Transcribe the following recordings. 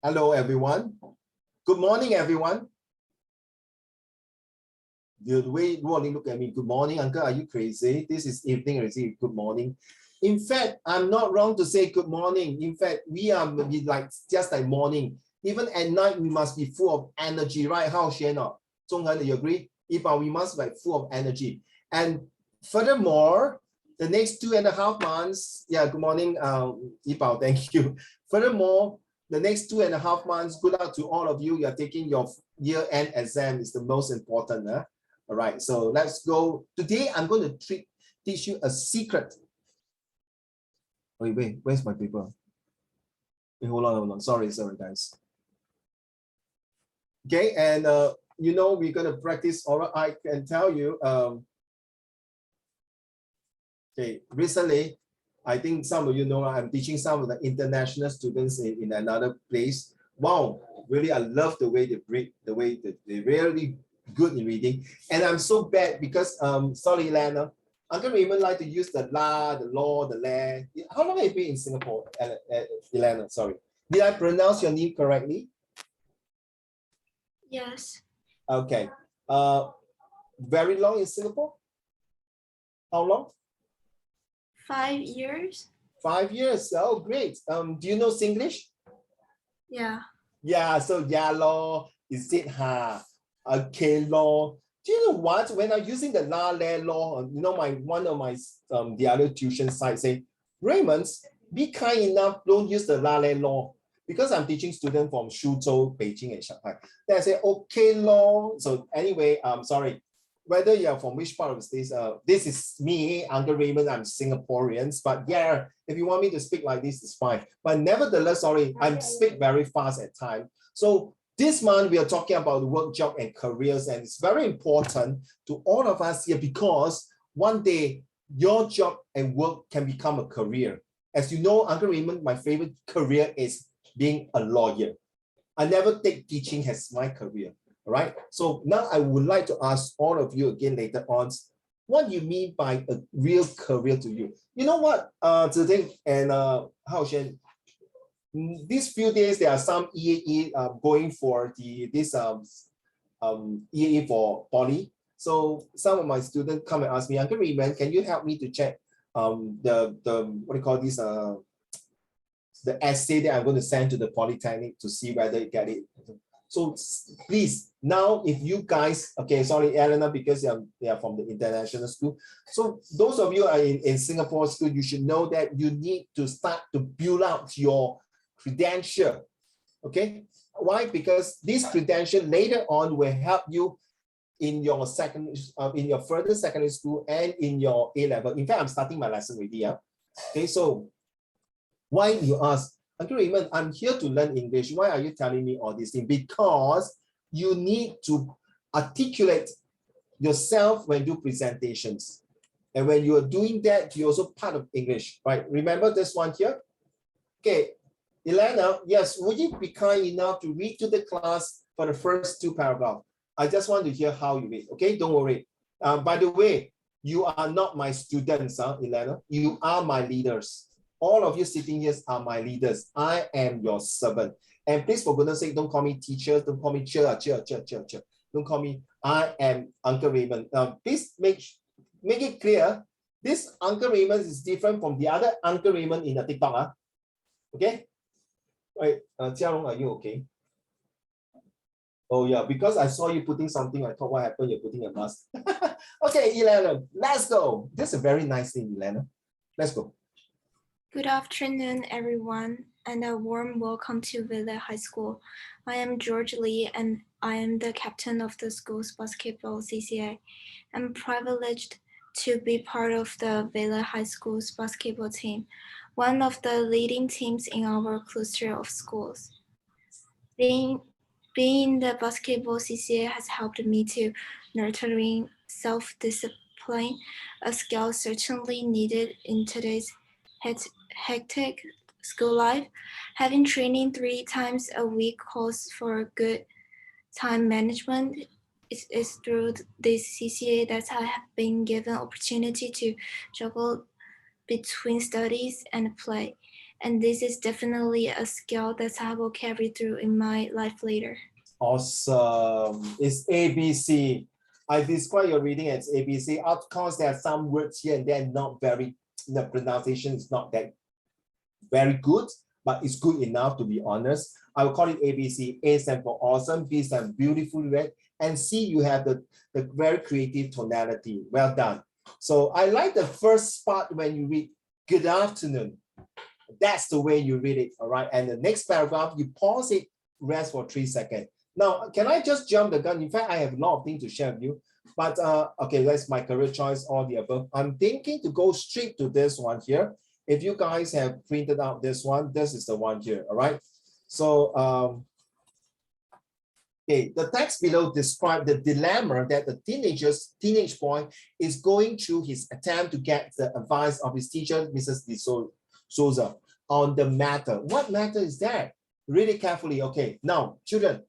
Hello, everyone. Good morning, everyone. The way you only look at me, good morning, uncle, are you crazy? This is evening already, good morning. In fact, I'm not wrong to say good morning. In fact, we are like just like morning. Even at night, we must be full of energy, right? How Xian? Zhonghan, do you agree? We must be full of energy. And furthermore, the next 2.5 months, yeah, good morning, Yipao, thank you. Furthermore, the next 2.5 months, good luck to all of you. You are taking your year-end exam, is the most important. Huh? All right, so let's go. Today, I'm going to teach you a secret. Wait, where's my paper? Wait, hold on. Sorry, guys. Okay, and you know we're going to practice oral. I can tell you. Okay, recently, I think some of you know I'm teaching some of the international students in another place. Wow, really, I love the way they read, the way that they're really good in reading. And I'm so bad because, sorry, Elena, Uncle Raymond like to use the la, the law, the la. How long have you been in Singapore, Elena? Sorry. Did I pronounce your name correctly? Yes. Okay. Very long in Singapore? How long? 5 years. 5 years. Oh, great. Do you know Singlish? Yeah. Yeah, so yeah, law, is it ha? Okay, law. Do you know what? When I'm using the la le law, you know, one of my the other tuition sites say, Raymond, be kind enough, don't use the la le law. Because I'm teaching students from Suzhou, Beijing, and Shanghai. Then I say, okay, law. So anyway, sorry. Whether you're from which part of the States, this is me, Uncle Raymond, I'm Singaporeans, but yeah, if you want me to speak like this, it's fine. But nevertheless, sorry, I speak very fast at times. So this month, we are talking about work, job, and careers, and it's very important to all of us here because one day, your job and work can become a career. As you know, Uncle Raymond, my favorite career is being a lawyer. I never take teaching as my career. All right. So now I would like to ask all of you again later on, what do you mean by a real career to you? You know what, Ziding and Hao Shen, these few days there are some EAE going for this EAE for Poly. So some of my students come and ask me, Uncle Raymond, can you help me to check the what do you call this the essay that I'm going to send to the Polytechnic to see whether you get it. So please, now if you guys, okay, sorry, Elena, because they are from the international school. So those of you are in Singapore school, you should know that you need to start to build out your credential, okay? Why? Because this credential later on will help you in your in your further secondary school and in your A-level. In fact, I'm starting my lesson already, yeah? Okay, so why you ask, Uncle Raymond, I'm here to learn English. Why are you telling me all these things? Because you need to articulate yourself when you do presentations. And when you are doing that, you're also part of English, right? Remember this one here? Okay, Elena, yes, would you be kind enough to read to the class for the first 2 paragraphs? I just want to hear how you read, okay? Don't worry. By the way, you are not my students, Elena. You are my leaders. All of you sitting here are my leaders. I am your servant. And please, for goodness sake, don't call me teacher. Don't call me cheer. Don't call me, I am Uncle Raymond. Please make it clear, this Uncle Raymond is different from the other Uncle Raymond in the TikTok. Okay? Right, Jiarong, are you okay? Oh yeah, because I saw you putting something, I thought what happened, you're putting a mask. Okay, Elena, let's go. This is a very nice thing, Elena. Let's go. Good afternoon, everyone, and a warm welcome to Villa High School. I am George Lee, and I am the captain of the school's basketball CCA. I'm privileged to be part of the Villa High School's basketball team, one of the leading teams in our cluster of schools. Being in the basketball CCA has helped me to nurturing self-discipline, a skill certainly needed in today's hectic school life. Having training 3 times a week calls for good time management. It is through this CCA that I have been given opportunity to juggle between studies and play. and this is definitely a skill that I will carry through in my life later. Awesome. It's ABC. I describe your reading as ABC. Of course, there are some words here and there not very, the pronunciation is not that very good, but it's good enough to be honest. I will call it ABC. A stands for awesome, B stands beautifully read, and C, you have the very creative tonality. Well done. So I like the first part when you read good afternoon. That's the way you read it, all right? And the next paragraph, you pause it, rest for 3 seconds. Now, can I just jump the gun? In fact, I have a lot of things to share with you, but okay, that's my career choice, all the above. I'm thinking to go straight to this one here. If you guys have printed out this one, this is the one here, all right? So, okay, the text below describes the dilemma that the teenage boy is going through his attempt to get the advice of his teacher, Mrs. De Souza, on the matter. What matter is that? Read it carefully. Okay, now, children,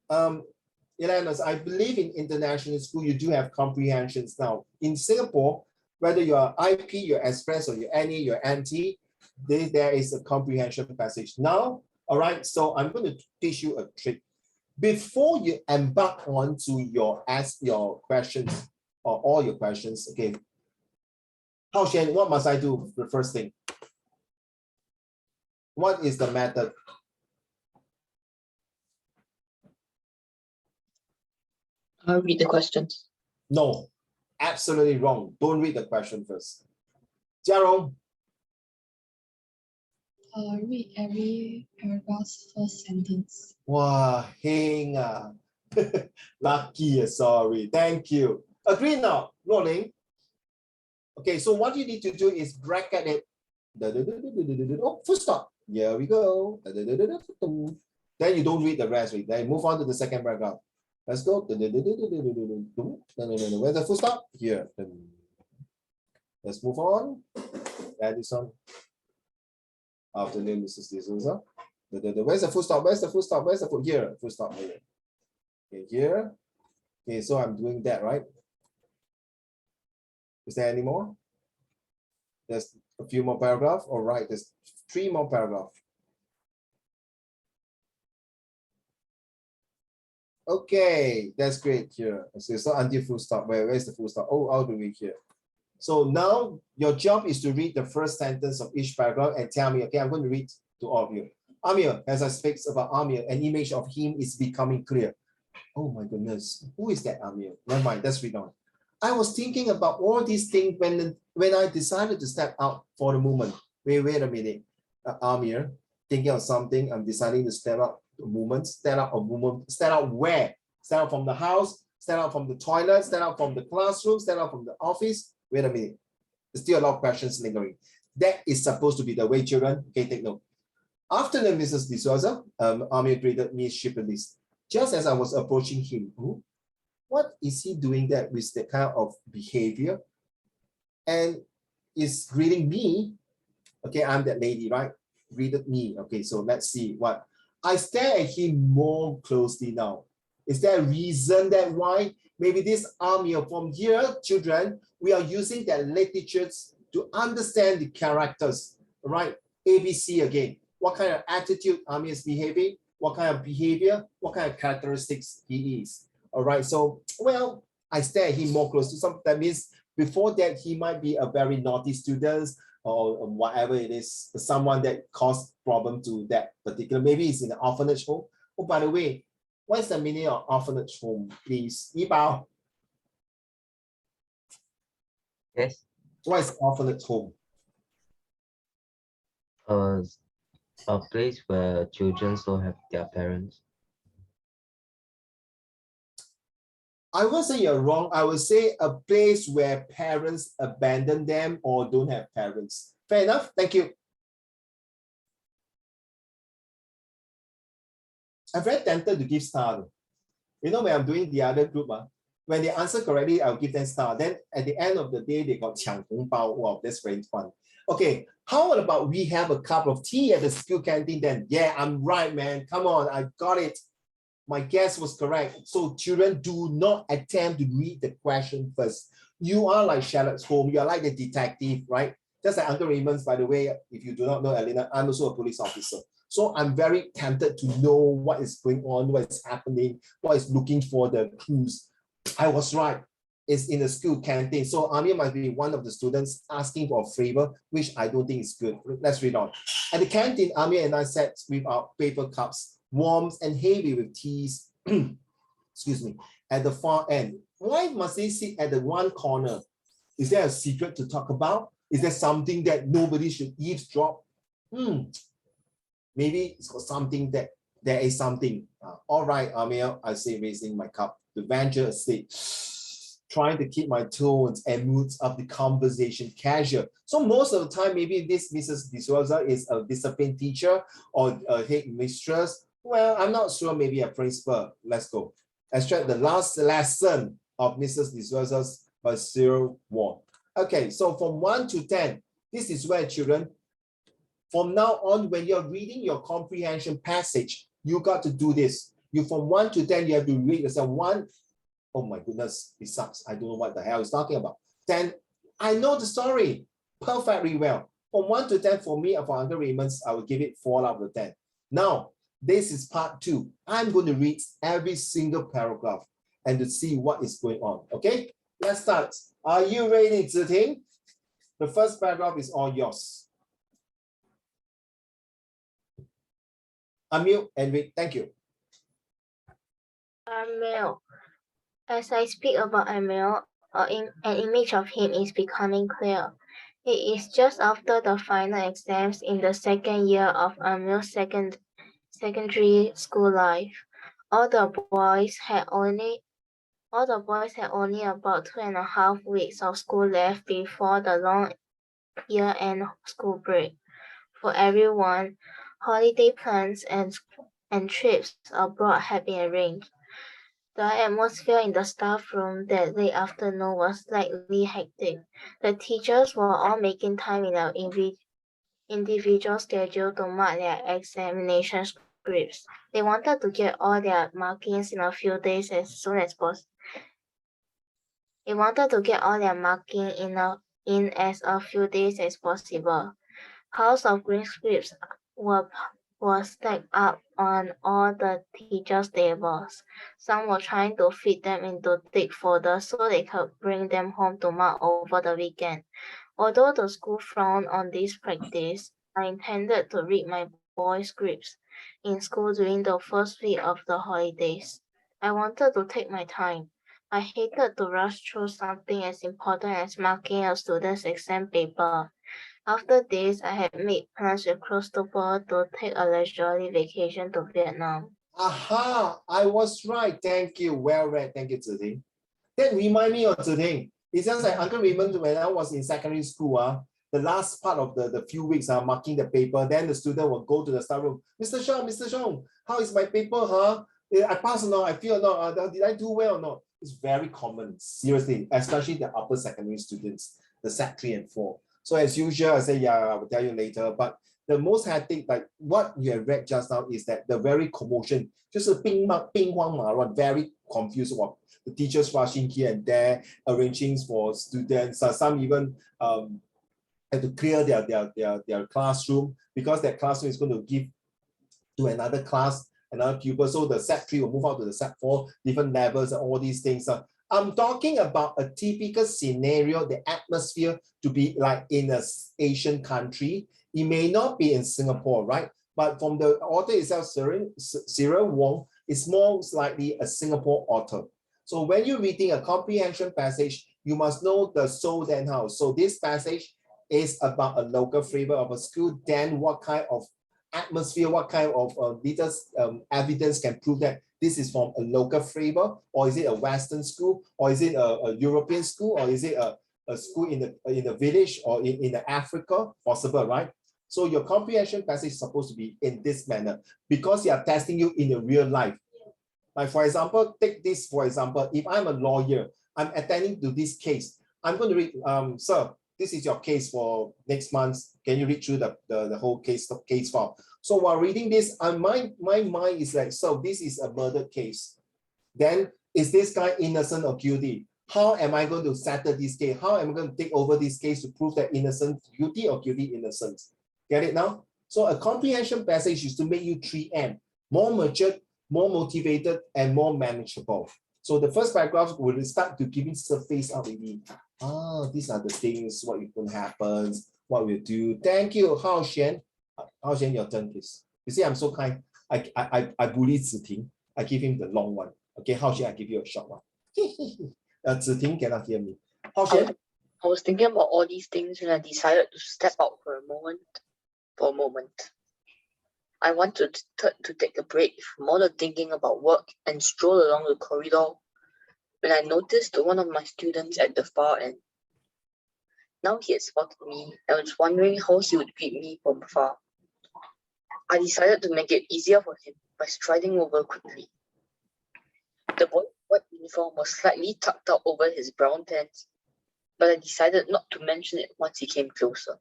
Eleanor, I believe in international school, you do have comprehensions now. In Singapore, whether you're IP, you're Express, or you're NE, you're NT, there is a comprehension passage. Now, all right, so I'm going to teach you a trick. Before you embark on to ask your questions or all your questions, okay, Hao Shen, what must I do the first thing? What is the method? Read the questions. No, absolutely wrong. Don't read the question first. Jiarong. Read every paragraph's first sentence. Wow, heng ah. Lucky, sorry. Thank you. Agree now, Rolling. Okay, so what you need to do is bracket it. Oh, full stop. Here we go. Then you don't read the rest. Then move on to the second paragraph. Let's go. Where's the full stop? Here. Let's move on. That is on. Afternoon, Mrs. De Souza. Where's the full stop? Where's the full stop? Where's the full? Here, full stop here. Okay, here. Okay, so I'm doing that, right? Is there any more? There's a few more paragraphs. All right, there's 3 more paragraphs. Okay, that's great here. So it's not until full stop. Where's the full stop? Oh, all the way here. So now your job is to read the first sentence of each paragraph and tell me, okay, I'm going to read to all of you. Amir, as I speak about Amir, an image of him is becoming clear. Oh my goodness, who is that Amir? Never mind, let's read on. I was thinking about all these things when I decided to step out for the moment. Wait a minute. Amir, thinking of something, I'm deciding to step out the movement, step out where? Step out from the house, step out from the toilet, step out from the classroom, step out from the office. Wait a minute. There's still a lot of questions lingering. That is supposed to be the way, children. Okay, take note. Afternoon, Mrs. De Souza. Amir greeted me sheepishly. Just as I was approaching him, what is he doing that with that kind of behavior? And is greeting me. Okay, I'm that lady, right? Greeted me. Okay, so let's see what. I stare at him more closely now. Is there a reason that why? Maybe this Amir from here, children, we are using that literature to understand the characters, right? ABC again. What kind of attitude Amir is behaving? What kind of behavior? What kind of characteristics he is? All right. So, well, I stare at him more closely. That means before that, he might be a very naughty student or whatever it is, someone that caused problem to that particular. Maybe it's in an orphanage home. Oh, by the way, what's the meaning of orphanage home, please? Yibao. Yes. What is orphanage home? A place where children don't have their parents. I won't say you're wrong. I would say a place where parents abandon them or don't have parents. Fair enough. Thank you. I'm very tempted to give star. You know, when I'm doing the other group, when they answer correctly, I'll give them star. Then at the end of the day, they got 抢红包. Wow, that's very fun. Okay, how about we have a cup of tea at the school canteen then? Yeah, I'm right, man. Come on, I got it. My guess was correct. So children, do not attempt to read the question first. You are like Sherlock Holmes. You are like the detective, right? Just like Uncle Raymond's, by the way, if you do not know Elena, I'm also a police officer. So I'm very tempted to know what is going on, what is happening, what is looking for the clues. I was right. It's in the school canteen. So Amir must be one of the students asking for a favor, which I don't think is good. Let's read on. At the canteen, Amir and I sat with our paper cups, warm and heavy with teas, excuse me, at the far end. Why must they sit at the one corner? Is there a secret to talk about? Is there something that nobody should eavesdrop? Maybe it's got something that there is something. All right, Amir, I say, raising my cup. The venture said, trying to keep my tones and moods of the conversation casual. So most of the time, maybe this Mrs. D'Souza is a discipline teacher or a head mistress. Well, I'm not sure, maybe a principal. Let's go. Extract the last lesson of Mrs. D'Souza's by Cyril Ward. Okay, so from 1 to 10, this is where children, from now on, when you're reading your comprehension passage, you got to do this. You from 1 to 10, you have to read yourself. 1, oh my goodness, it sucks. I don't know what the hell he's talking about. 10, I know the story perfectly well. From 1 to 10, for me, for Uncle Raymond's, I will give it 4 out of 10. Now, this is part 2. I'm going to read every single paragraph and to see what is going on. Okay, let's start. Are you ready, Ziting? The first paragraph is all yours. Unmute and read. Thank you. Emil. As I speak about Emil, an image of him is becoming clear. It is just after the final exams in the second year of Emil's secondary school life. All the boys had only about 2.5 weeks of school left before the long year-end school break. For everyone, holiday plans and trips abroad had been arranged. The atmosphere in the staff room that late afternoon was slightly hectic. The teachers were all making time in their individual schedule to mark their examination scripts. They wanted to get all their markings in a few days as soon as possible. They wanted to get all their marking in as a few days as possible. Piles of green scripts were stacked up on all the teachers' tables. Some were trying to fit them into thick folders so they could bring them home to mark over the weekend. Although the school frowned on this practice, I intended to read my boys' scripts in school during the first week of the holidays. I wanted to take my time. I hated to rush through something as important as marking a student's exam paper. After this, I had made plans with Christopher to take a leisurely vacation to Vietnam. Aha, I was right. Thank you. Well read. Thank you, Ziting. That remind me of Ziting. It's just like Uncle Raymond, when I was in secondary school, the last part of the few weeks, marking the paper, then the student will go to the staff room. Mr. Shong, how is my paper, huh? I passed or not? I feel or not? Did I do well or not? It's very common, seriously, especially the upper secondary students, the Sec 3 and 4. So as usual, I say, yeah, I will tell you later. But the most hectic, like what you have read just now, is that the very commotion, just a bing huang ma run, very confused about the teachers rushing here and there, arranging for students. Some even have to clear their classroom because their classroom is going to give to another class, another pupil. So the Sec 3 will move out to the Sec 4, different levels and all these things. I'm talking about a typical scenario, the atmosphere to be like in an Asian country. It may not be in Singapore, right? But from the author itself, Cyril Wong, is most likely a Singapore author. So when you're reading a comprehension passage, you must know the so then how. So this passage is about a local flavor of a school, then what kind of atmosphere, what kind of evidence can prove that this is from a local flavor, or is it a Western school, or is it a European school, or is it a school in the village or in Africa? Possible, right? So your comprehension passage is supposed to be in this manner because they are testing you in your real life. Like for example, take this for example, if I'm a lawyer, I'm attending to this case. I'm going to read, sir, this is your case for next month. Can you read through the whole case file? So while reading this, my mind is like, so this is a murder case. Then is this guy innocent or guilty? How am I going to settle this case? How am I going to take over this case to prove that innocent guilty or guilty innocent? Get it now? So a comprehension passage is to make you 3M, more matured, more motivated, and more manageable. So the first paragraph will start to giving surface out already. These are the things, what will happen, what we'll do. Thank you, Hao Xuan. Hao Xuan, your turn, please. You see, I'm so kind. I bully Ziting. I give him the long one. Okay, Hao Xuan, I give you a short one. Ziting cannot hear me. Hao Xuan? I was thinking about all these things and I decided to step out for a moment. I wanted to take a break from all the thinking about work and stroll along the corridor when I noticed one of my students at the far end. Now he had spotted me and was wondering how he would greet me from afar. I decided to make it easier for him by striding over quickly. The boy's white uniform was slightly tucked out over his brown pants, but I decided not to mention it once he came closer.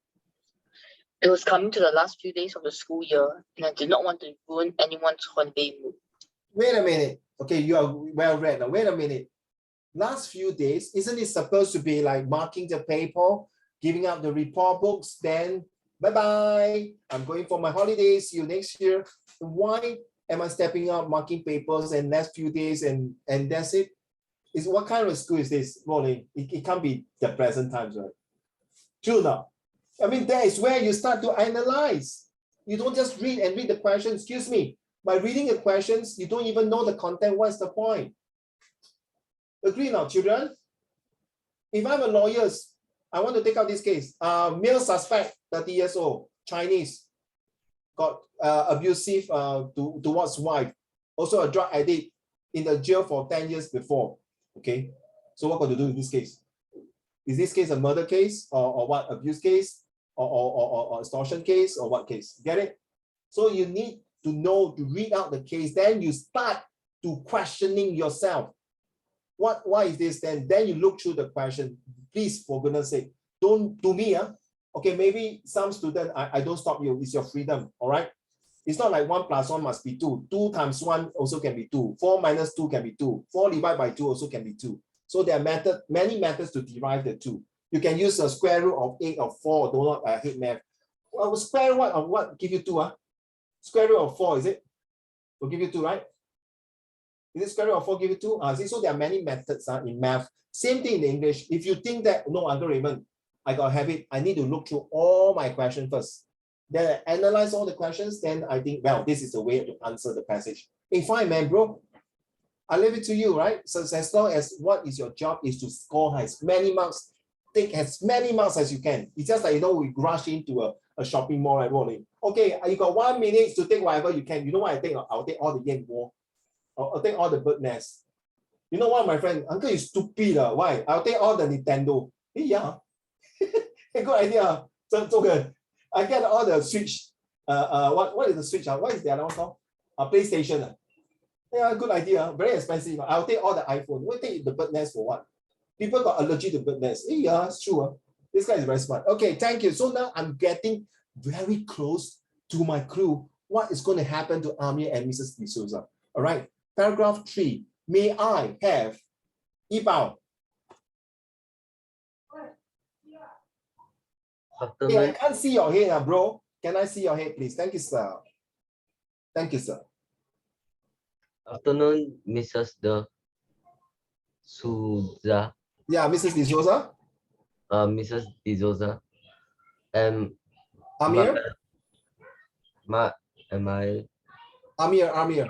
It was coming to the last few days of the school year, and I did not want to ruin anyone's holiday mood. Wait a minute. Okay, you are well read now. Wait a minute. Last few days, isn't it supposed to be like marking the paper, giving out the report books, then bye-bye, I'm going for my holidays, see you next year. Why am I stepping out, marking papers and last few days and that's it? What kind of school is this, Rolling? It can't be the present times, right? True now. I mean, that is where you start to analyze. You don't just read the questions. Excuse me. By reading the questions, you don't even know the content. What's the point? Agree now, children? If I'm a lawyer, I want to take out this case. Male suspect, 30 years old, Chinese, got abusive towards wife. Also a drug addict, in the jail for 10 years before. Okay, so what got to do in this case? Is this case a murder case or what, abuse case or extortion case or what case? Get it? So you need to know, to read out the case, then you start to questioning yourself. Why is this then? Then you look through the question. Please, for goodness sake, don't do me. Okay, maybe some student, I don't stop you. It's your freedom, all right? It's not like 1 + 1 must be 2. 2 × 1 also can be 2. 4 - 2 can be 2. 4 divided by 2 also can be 2. So there are many methods to derive the 2. You can use a square root of 8 or 4. Do not hate math. Well, square root of what give you 2? Square root of 4, is it? Will give you 2, right? Is it square root of 4 give you 2? So there are many methods in math. Same thing in English. If you think that, no, Uncle Raymond, I got a habit, I need to look through all my questions first. Then I analyze all the questions, then I think, well, this is the way to answer the passage. Hey, fine, man, bro. I leave it to you, right? So as long as what is your job is to score as many marks, take as many marks as you can. It's just like, we rush into a shopping mall, right, Rolling? Okay, you got 1 minute to take whatever you can. You know what I think? I'll take all the yen wall. I'll take all the bird nest. You know what, my friend? Uncle, you stupid. Why? I'll take all the Nintendo. Hey, yeah. Hey, good idea. So good. I get all the Switch. What is the Switch? What is the other one called? PlayStation. Yeah, good idea. Very expensive. I'll take all the iPhone. We'll take the bird nest for what? People got allergy to bird nest. Hey, yeah, it's true. This guy is very smart. Okay, thank you. So now I'm getting very close to my clue. What is going to happen to Amir and Mrs. D'Souza? All right. Paragraph 3. May I have Ibao? Hey, I can't see your head, bro. Can I see your head, please? Thank you, sir. Thank you, sir. Afternoon, Mrs. D'Souza. Yeah, Mrs. D'Souza. Mrs. D'Souza. Amir? Amir.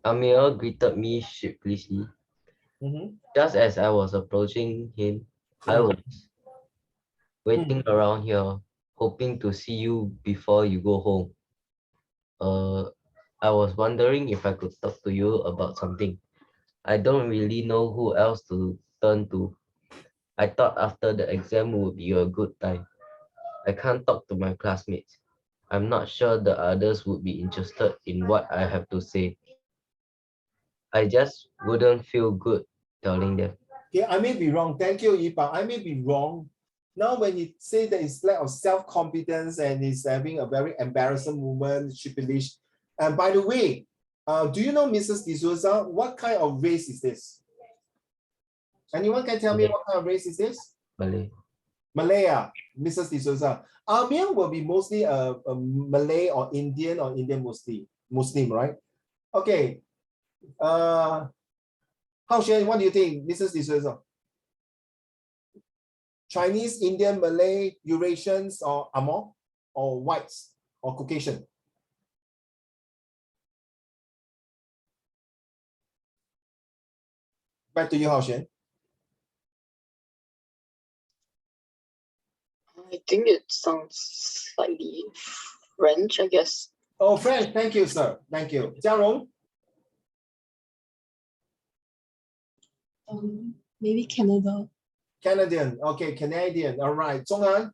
Amir greeted me sheepishly. Just as I was approaching him, I was waiting around here, hoping to see you before you go home. I was wondering if I could talk to you about something. I don't really know who else to turn to. I thought after the exam would be a good time. I can't talk to my classmates. I'm not sure the others would be interested in what I have to say. I just wouldn't feel good telling them. Okay, I may be wrong. Thank you, Ipa. I may be wrong. Now, when you say that it's lack of self-confidence and he's having a very embarrassing moment, sheepish. And by the way, do you know Mrs. D'Souza? What kind of race is this? Anyone can tell me what kind of race is this? Malay. Malay, Mrs. D'Souza. Amir will be mostly a Malay or Indian Muslim, right? Okay. Hao Xuan, what do you think, Mrs. D'Souza? Chinese, Indian, Malay, Eurasians, or Amor, or whites, or Caucasian? Back to you, Hao Xuan. I think it sounds slightly French, I guess. Oh, French. Thank you, sir. Thank you. Jiarong? Maybe Canada. Canadian. Okay, Canadian. All right. Zhong'an?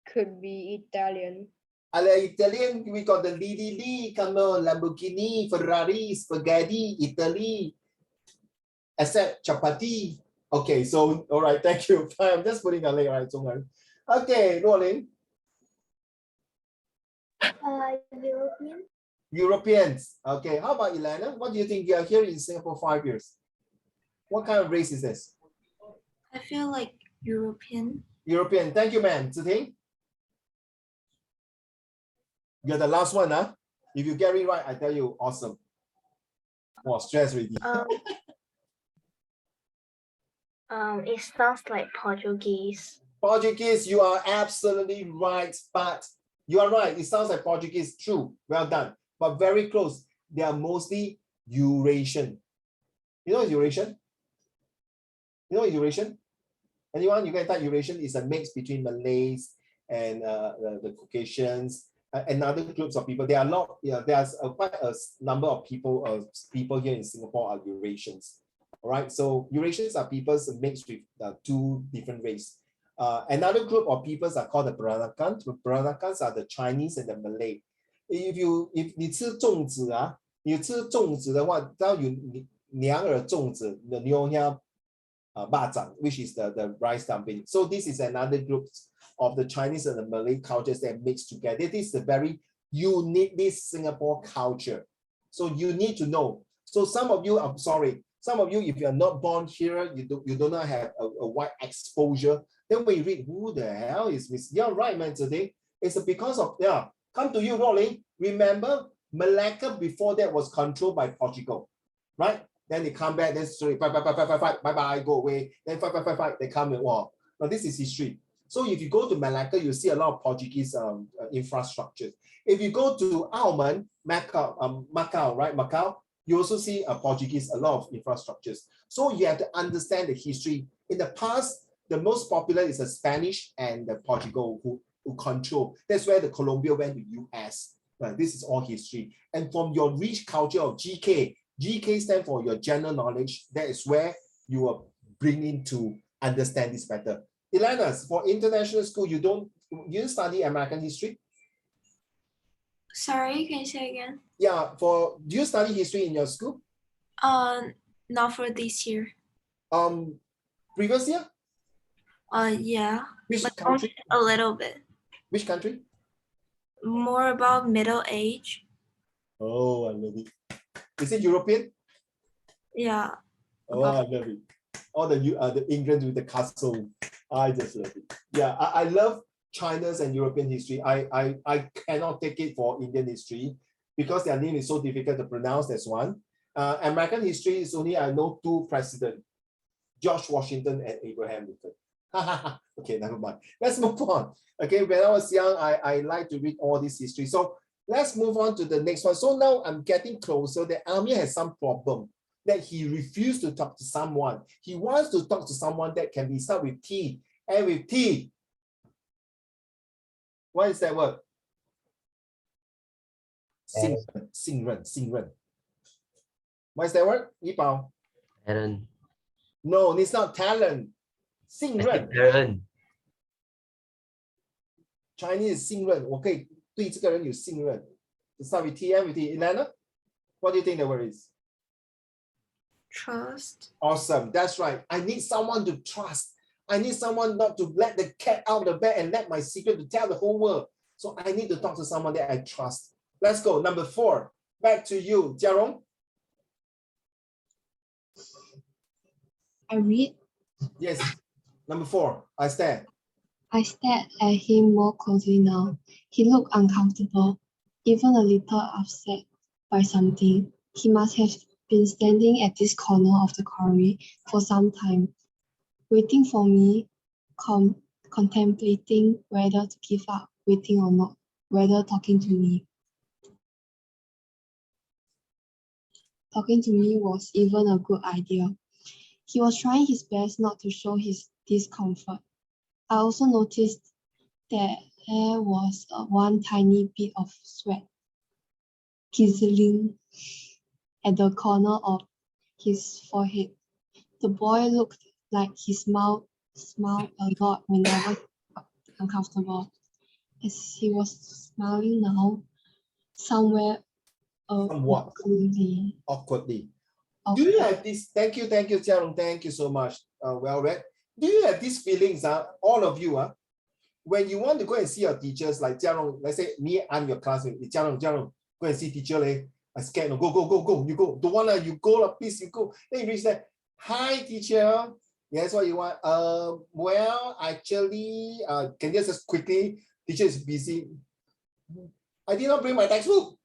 Could be Italian. Italian, we got the Lidi, come on, Lamborghini, Ferrari, spaghetti, Italy, except chapati. Okay, so, all right, thank you. I'm just putting a link, right, Zhong'an. Okay, Luolin. European. Europeans. Okay, how about Elena? What do you think? You are here in Singapore 5 years. What kind of race is this? I feel like European. European. Thank you, ma'am. Ziting? You're the last one, huh? If you get it right, I tell you, awesome. Wow, stress already. It sounds like Portuguese. Portuguese, you are absolutely right, but you are right. It sounds like Portuguese, true. Well done. But very close. They are mostly Eurasian. You know what Eurasian? You know what Eurasian? Anyone? You can type Eurasian is a mix between Malays and the Caucasians. Another groups of people. There are a lot. There's quite a number of people. People here in Singapore are Eurasians. All right. So Eurasians are peoples mixed with two different races. Another group of peoples are called the Peranakans. The Peranakans are the Chinese and the Malay. If 你吃粽子啊，你吃粽子的话，当然有两耳粽子，the nyonya bajang, which is the rice dumpling. So this is another group of the Chinese and the Malay cultures that mix together. This is a very uniquely Singapore culture. So you need to know. So some of you, I'm sorry, some of you, if you're not born here, you do not have a wide exposure. Then when you read, who the hell is this? You're right, man, today. It's because of, come to you, Rolling. Remember, Malacca before that was controlled by Portugal, right? Then they come back, then sorry, fight, bye-bye, go away. Then fight, they come and war. Now this is history. So if you go to Malacca, you see a lot of Portuguese infrastructures. If you go to Auman, Macau, right? Macau, you also see a Portuguese, a lot of infrastructures. So you have to understand the history. In the past, the most popular is the Spanish and the Portugal who control. That's where the Colombia went to US. This is all history. And from your rich culture of GK stands for your general knowledge. That is where you are bringing to understand this better. Elena, for international school, you study American history? Sorry, can you say again? Yeah, do you study history in your school? Not for this year. Previous year? Yeah. Which but country? A little bit. Which country? More about Middle Age. Oh, I love it. Is it European? Yeah. Oh, I love it. All the England with the castle. I just love it. Yeah, I love China's and European history. I cannot take it for Indian history because their name is so difficult to pronounce. That's one. American history is only I know two presidents, George Washington and Abraham Lincoln. Okay, never mind. Let's move on. Okay, when I was young, I like to read all this history. So let's move on to the next one. So now I'm getting closer. The army has some problem that he refused to talk to someone. He wants to talk to someone that can be start with T. And with T, what is that word? Singren. What is that word? Yipao? Talent. No, it's not talent. Singren. Talent. Chinese is 信任，我可以对这个人有信任。Start with T, and with T. Elena, what do you think the word is? Trust. Awesome. That's right. I need someone to trust. I need someone not to let the cat out of the bag and let my secret to tell the whole world. So I need to talk to someone that I trust. Let's go. Number 4. Back to you, Jiarong. I read. Yes. Number 4, I stare. I stared at him more closely now. He looked uncomfortable, even a little upset by something. He must have been standing at this corner of the corridor for some time, waiting for me, contemplating whether to give up waiting or not, whether talking to me. Talking to me was even a good idea. He was trying his best not to show his discomfort. I also noticed that there was one tiny bit of sweat drizzling at the corner of his forehead. The boy looked like he smiled a lot whenever he got uncomfortable. As he was smiling now, somewhere Somewhat. Awkwardly. Do you have this? Thank you, Jiarong. Thank you so much. Well read. Do you have these feelings, all of you, when you want to go and see your teachers, like Jiarong, let's say me, I'm your classmate. Jiarong, go and see teacher. I scared. No, go. You go. Don't want you go, please, you go. Then you reach there. Hi, teacher. Yes, what you want? Well, actually, can you just quickly? Teacher is busy. I did not bring my textbook.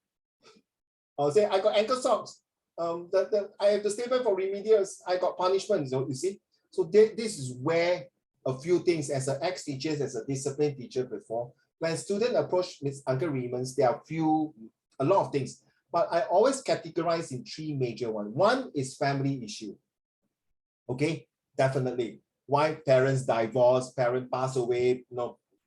I'll say I got ankle socks. I have to stay back for remedials. I got punishment. So you see, so this is where a few things as an ex-teacher, as a discipline teacher before, when students approach Miss Uncle Raymond's, there are a lot of things, but I always categorize in 3 major ones. One is family issue. Okay, definitely. Why parents divorce, parents pass away,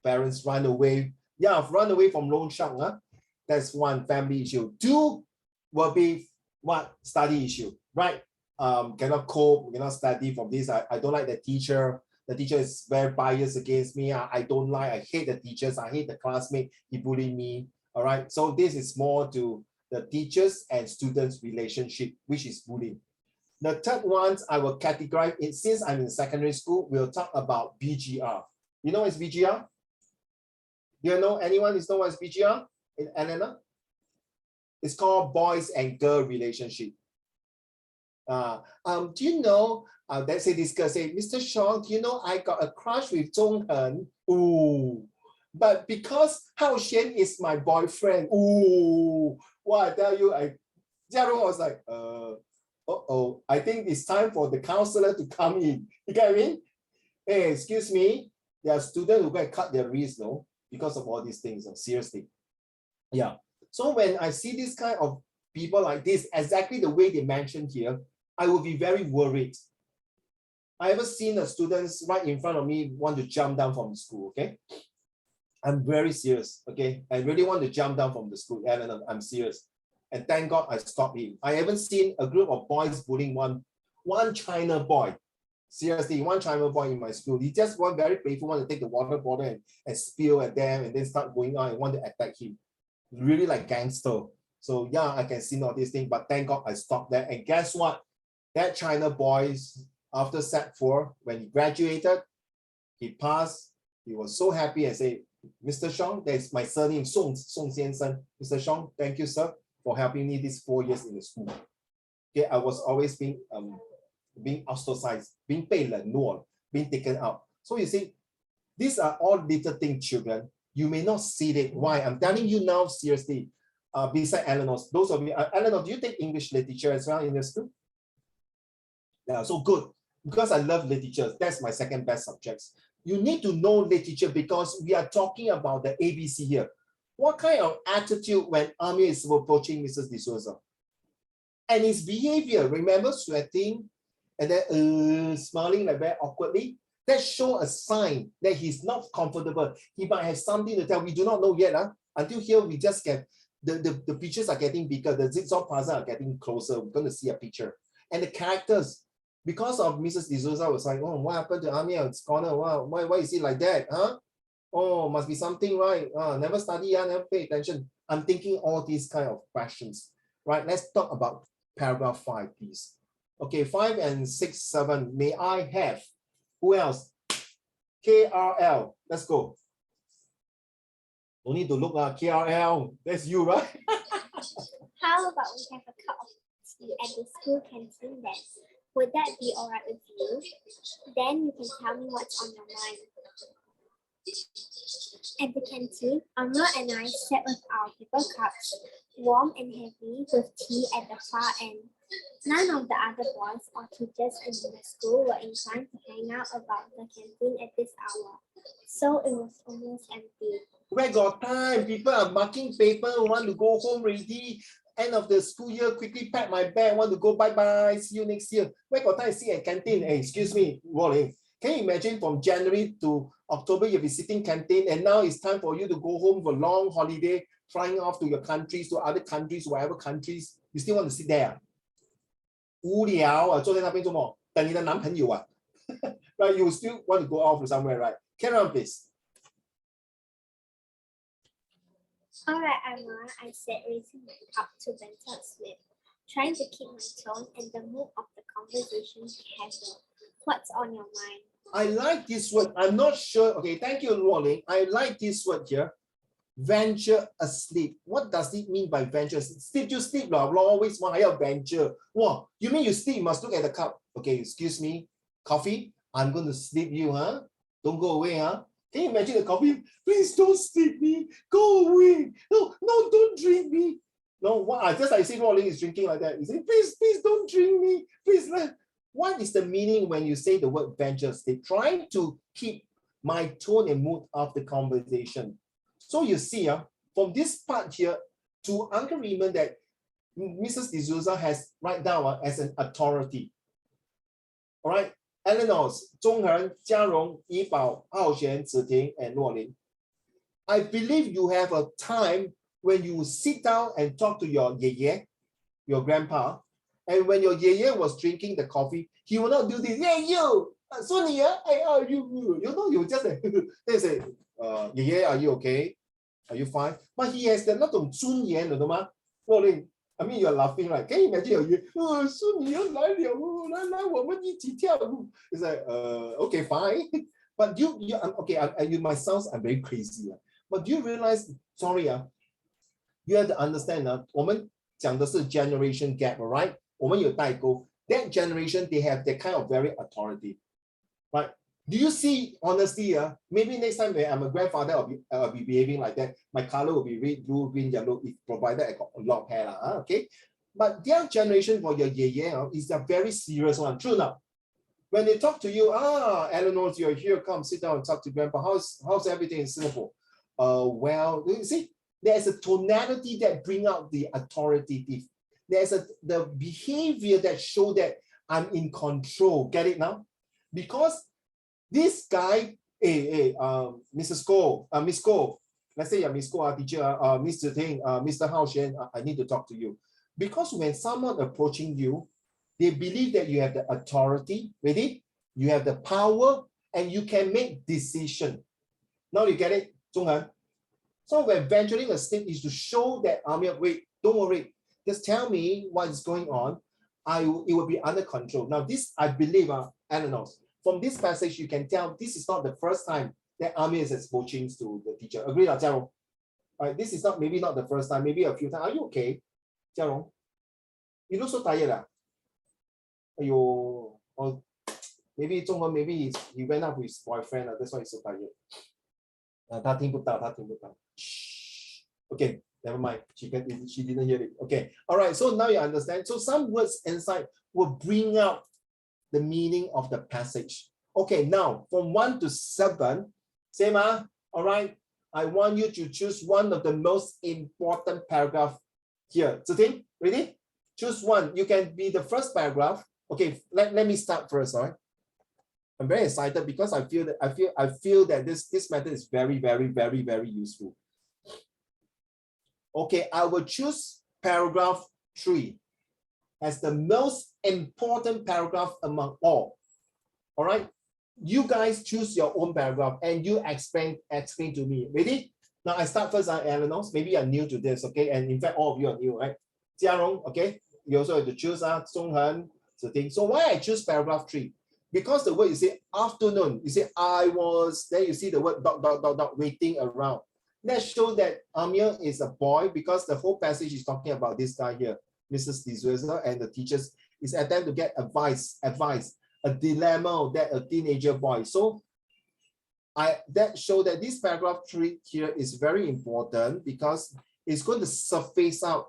parents run away. Yeah, I've run away from loan shark. That's one family issue. 2 will be what? Study issue, right? Cannot cope, cannot study from this. I don't like the teacher. The teacher is very biased against me. I don't like, I hate the teachers. I hate the classmate. He bullied me. All right. So this is more to the teachers and students relationship, which is bullying. The third one, I will categorize it since I'm in secondary school. We'll talk about BGR. You know what's BGR? Do you know anyone is know what's BGR? Elena? It's called boys and girl relationship. Do you know, let's say this girl say, Mr. Sean, do you know I got a crush with Zhong Hen? Ooh. But because Hao Xian is my boyfriend, ooh, well, I tell you, Jiarong was like, I think it's time for the counselor to come in. You get what I mean? Hey, excuse me, there are students who get cut their wrists, no, because of all these things, seriously. Yeah. So when I see this kind of people like this, exactly the way they mentioned here, I will be very worried. I ever seen the students right in front of me want to jump down from the school, okay? I'm very serious, okay? I really want to jump down from the school, and I'm serious. And thank God I stopped him. I haven't seen a group of boys bullying one China boy. Seriously, one China boy in my school. He just very playful, want to take the water bottle and spill at them and then start going on and want to attack him. Really like gangster. So yeah, I can see all these things, but thank God I stopped that. And guess what? That China boy, after Set 4, when he graduated, he passed. He was so happy and said, Mr. Xiong, that's my surname, Song Xiansheng. Mr. Xiong, thank you, sir, for helping me these 4 years in the school. Okay, I was always being ostracized, being 被冷落, being taken out. So you see, these are all little things, children. You may not see it. Why? I'm telling you now, seriously. Beside Eleanor, those of you, Eleanor, do you take English literature as well in your school? Yeah, so good. Because I love literature. That's my second best subjects. You need to know literature because we are talking about the ABC here. What kind of attitude when Amir is approaching Mrs. D'Souza? And his behavior, remember sweating and then smiling like very awkwardly? That shows a sign that he's not comfortable. He might have something to tell. We do not know yet. Until here, we just get, the pictures are getting bigger. The zigzag puzzle are getting closer. We're going to see a picture. And the characters, because of Mrs. D'Souza was like, oh, what happened to Amir's corner? Wow, why is he like that? Huh? Oh, must be something, right? Never study, never pay attention. I'm thinking all these kind of questions. Right, let's talk about paragraph 5, please. Okay, 5 and 6, 7. May I have? Who else? KRL. Let's go. No need to look at KRL. That's you, right? How about we have a cup of tea at the school canteen then? Would that be all right with you? Then you can tell me what's on your mind. At the canteen, Amra and I sat with our paper cups, warm and heavy, with tea at the far end. None of the other boys or teachers in the school were inclined to hang out about the canteen at this hour, so it was almost empty. Where got time? People are marking paper, want to go home already. End of the school year, quickly pack my bag, want to go bye-bye, see you next year. Where got time to sit at canteen? Hey, excuse me, Rolling. Can you imagine from January to October, you'll be sitting canteen, and now it's time for you to go home for a long holiday, flying off to your countries, to other countries, whatever countries, you still want to sit there? 无聊啊，坐在那边做么？等你的男朋友啊。Right, you still want to go off somewhere, right? Carry on, please. All right, Amra, I said, raising my cup to venture a slip, trying to keep my tone and the mood of the conversation casual. What's on your mind? I like this word. I'm not sure. Okay, thank you, Rolling. I like this word here. Venture asleep. What does it mean by venture? Sleep, you sleep, always want to venture. Wow, you mean you sleep, you must look at the cup. Okay, excuse me, coffee, I'm going to sleep you, huh? Don't go away, huh? Can you imagine the coffee? Please don't sleep me. Go away. No, don't drink me. No, what? Just like I say, Rolling is drinking like that. You say, please don't drink me. Please let. What is the meaning when you say the word venture sleep? Trying to keep my tone and mood of the conversation. So you see, from this part here, to Uncle Raymond that Mrs. D'Souza has write down as an authority. All right, Eleanor, Zhonghen, Jiarong, Yibao, Haoxuan, Ziting, and Luolin. I believe you have a time when you sit down and talk to your yeye, your grandpa, and when your yeye was drinking the coffee, he will not do this. Hey, you, Sonny, hey, are you? You know, you just they say, yeye, are you okay? Are you fine? But he has the 那种尊严，懂吗？Rolling, I mean, you're laughing, right? Can you imagine your yeye? Oh, Sonny, 来了，来，我们一起跳舞. It's like, okay, fine. But you okay, you might sound I'm very crazy, but do you realize? Sorry, you have to understand. 我们讲的是 generation gap, right? 我们有代沟. That generation, they have that kind of very authority, right? Do you see, honestly, maybe next time when I'm a grandfather, I'll be behaving like that. My color will be red, blue, green, yellow, if provided I got a lot of hair, okay? But their generation for your yeye is a very serious one. True enough. When they talk to you, Eleanor, you're here, come sit down and talk to grandpa. How's everything in Singapore? Well, you see, there's a tonality that bring out the authoritative. There's the behavior that show that I'm in control. Get it now? Because this guy, Mrs. Ko, Miss Ko, let's say Miss Ko, teacher, Mr. Ting, Mr. Haoxuan, I need to talk to you. Because when someone approaching you, they believe that you have the authority, ready? You have the power, and you can make decision. Now you get it, Zhonghan? So when venturing a step is to show that, wait, don't worry. Just tell me what is going on. It will be under control. Now this, I believe, Eleanor, from this passage, you can tell this is not the first time that Amir is exposing to the teacher. Agree, Jiarong? Right, this is maybe not the first time, maybe a few times. Are you okay, Jiarong? You look so tired, or maybe Zhongwen, maybe he went out with his boyfriend, that's why he's so tired. 他听不到. Okay, never mind. She didn't hear it. Okay, all right. So now you understand. So some words inside will bring out the meaning of the passage. Okay, now from 1 to 7, same, all right. I want you to choose one of the most important paragraph here. Ziting, ready? Choose one. You can be the first paragraph. Okay, let me start first, all right? I'm very excited because I feel that this method is very, very, very, very useful. Okay, I will choose paragraph 3 as the most important paragraph among all. All right, you guys choose your own paragraph and you explain to me. Ready? Now I start first, Eleanor. Maybe you're new to this, okay? And in fact, all of you are new, right? Jiarong, okay? You also have to choose Zhonghen, Ziting. So why I choose paragraph 3? Because the word you say afternoon, you say I was, then you see the word ... waiting around. That shows that Amir is a boy because the whole passage is talking about this guy here, Mrs. D'Souza and the teachers. is attempt to get advice, a dilemma that a teenager boy. So that show that this paragraph 3 here is very important because it's going to surface out.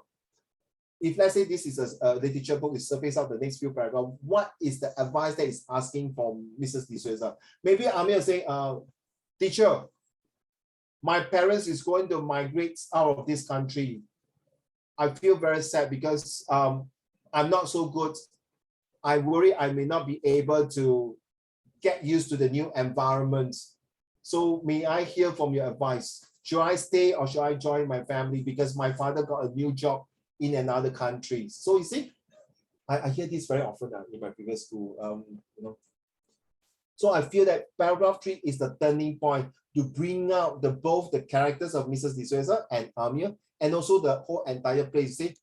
If let's say this is a literature book, it surface out the next few paragraphs. What is the advice that is asking from Mrs. D'Souza? Maybe Amir will say, teacher, my parents is going to migrate out of this country. I feel very sad because I'm not so good. I worry I may not be able to get used to the new environment. So may I hear from your advice? Should I stay or should I join my family because my father got a new job in another country? So you see, I hear this very often in my previous school. You know. So I feel that paragraph 3 is the turning point to bring out both the characters of Mrs. D'Souza and Amir, and also the whole entire place. See,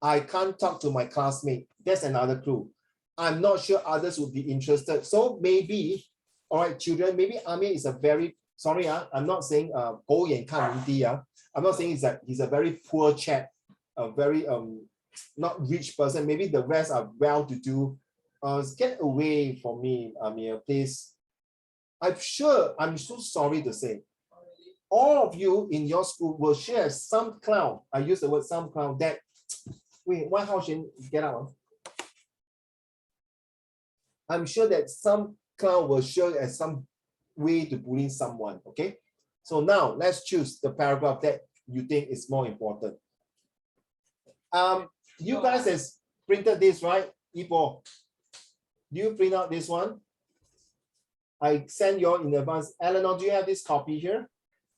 I can't talk to my classmate. That's another clue. I'm not sure others would be interested. So maybe, all right, children, maybe Amir is a very, sorry, I'm not saying I'm not saying he's a very poor chap, a very not rich person. Maybe the rest are well-to-do. Get away from me, Amir, please. I'm sure, I'm so sorry to say, all of you in your school will share some clown. I use the word some clown that, wait, why how should get out? I'm sure that some clown will show as some way to bully someone, okay? So now let's choose the paragraph that you think is more important. You guys has printed this, right? Ipo, do you print out this one? I send you all in advance. Eleanor, do you have this copy here?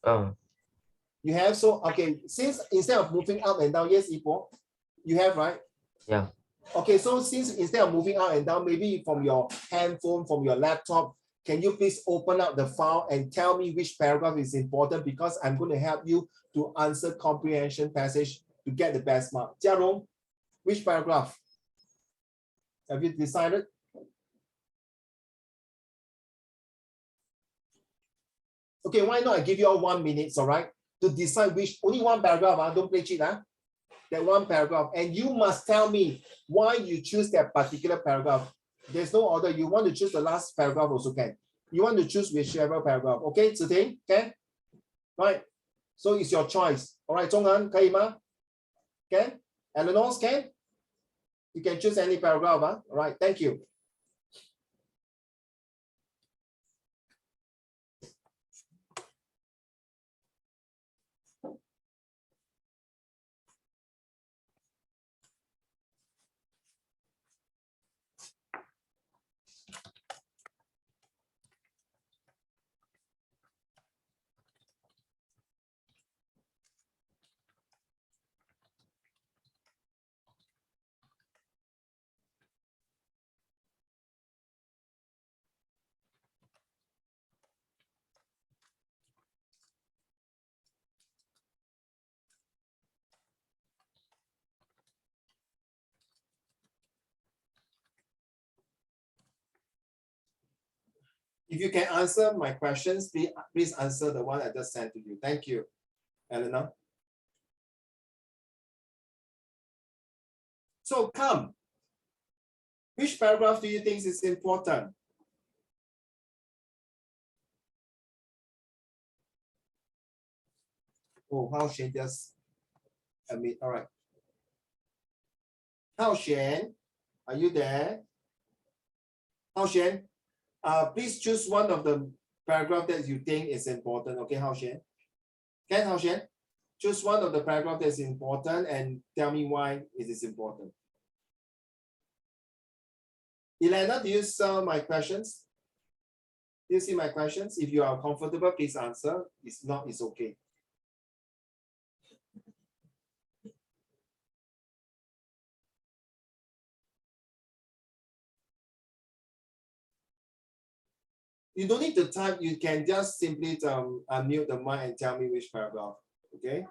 You have, so okay, since instead of moving up and down, yes, Ipo, you have, right? Yeah. Okay, so since instead of moving up and down, maybe from your handphone, from your laptop, can you please open up the file and tell me which paragraph is important, because I'm going to help you to answer comprehension passage to get the best mark. Jiarong, which paragraph? Have you decided? Okay, why not I give you all 1 minute, all right, to decide which, only one paragraph, don't play cheat, that one paragraph, and you must tell me why you choose that particular paragraph. There's no order. You want to choose the last paragraph also can. You want to choose whichever paragraph. Okay, Ziting, can? Right. So it's your choice. All right, Zhonghan, 可以吗? Can? Eleanor, can? You can choose any paragraph. All right, thank you. If you can answer my questions, please answer the one I just sent to you. Thank you, Eleanor. So come. Which paragraph do you think is important? Oh, Hao Xuan just admit. All right. Hao Xuan, are you there? Hao Xuan, please choose one of the paragraph that you think is important. Okay, Hao Xuan. Can Hao Xuan choose one of the paragraph that's important and tell me why it is important. Elena, do you see my questions? Do you see my questions? If you are comfortable, please answer. If not, it's okay. You don't need to type, you can just simply unmute the mic and tell me which paragraph, okay?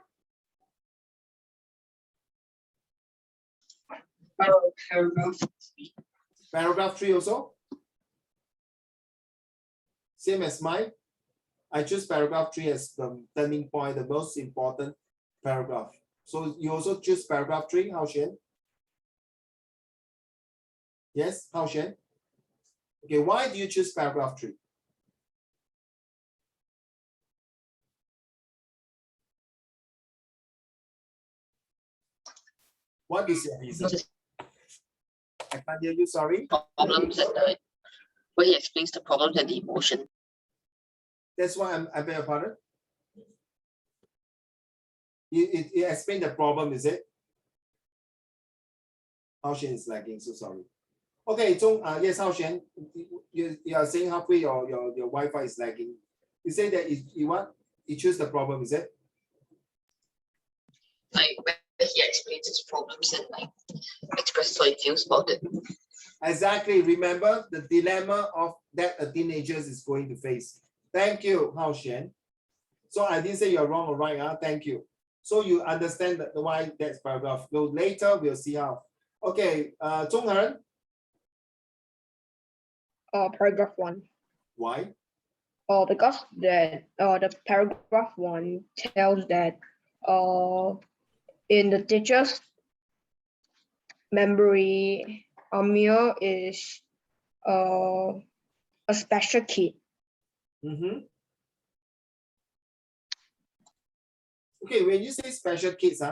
Paragraph 3 also? Same as mine. I choose paragraph 3 as the turning point, the most important paragraph. So you also choose paragraph 3, Hao Xuan? Yes, Hao Xuan? Okay, why do you choose paragraph 3? What is your reason? I can't hear you, sorry. Problems and the where he explains the problems and the emotion. That's why I beg your pardon. You explain the problem, is it? Hao Xuan is lagging, so sorry. Okay, yes, Hao Xuan, you are saying halfway your Wi-Fi is lagging. You say that you what? You choose the problem, is it? Like where he explains his problems and like expresses how he feels about it. Exactly. Remember the dilemma of that a teenager is going to face. Thank you, Hao Xuan. So I didn't say you're wrong or right. Thank you. So you understand why that's paragraph. So later we'll see how. Okay, Zhonghan. Paragraph 1. Why? Because the paragraph 1 tells that in the teacher's memory, Amir is a special kid. Okay, when you say special kids,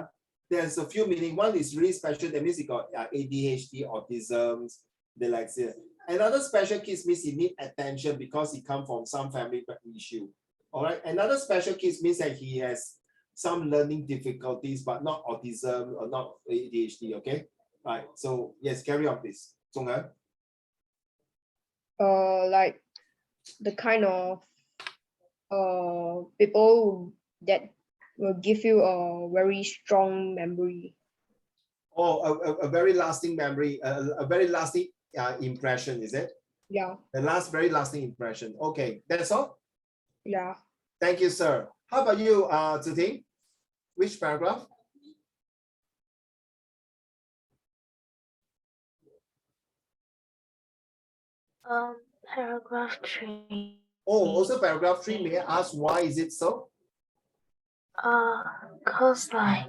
there's a few meaning. One is really special, that means he got ADHD, autism, dyslexia. Another special case means he need attention because he come from some family issue. All right. Another special case means that he has some learning difficulties, but not autism or not ADHD. Okay. Right. So yes, carry on, please. Zhonghan. Like the kind of people that will give you a very strong memory. Oh, a very lasting memory, a very lasting impression, is it? Yeah. The very lasting impression. Okay, that's all? Yeah. Thank you, sir. How about you, Ziting? Which paragraph? Paragraph 3. Oh, also paragraph 3. May I ask why is it so? Cause like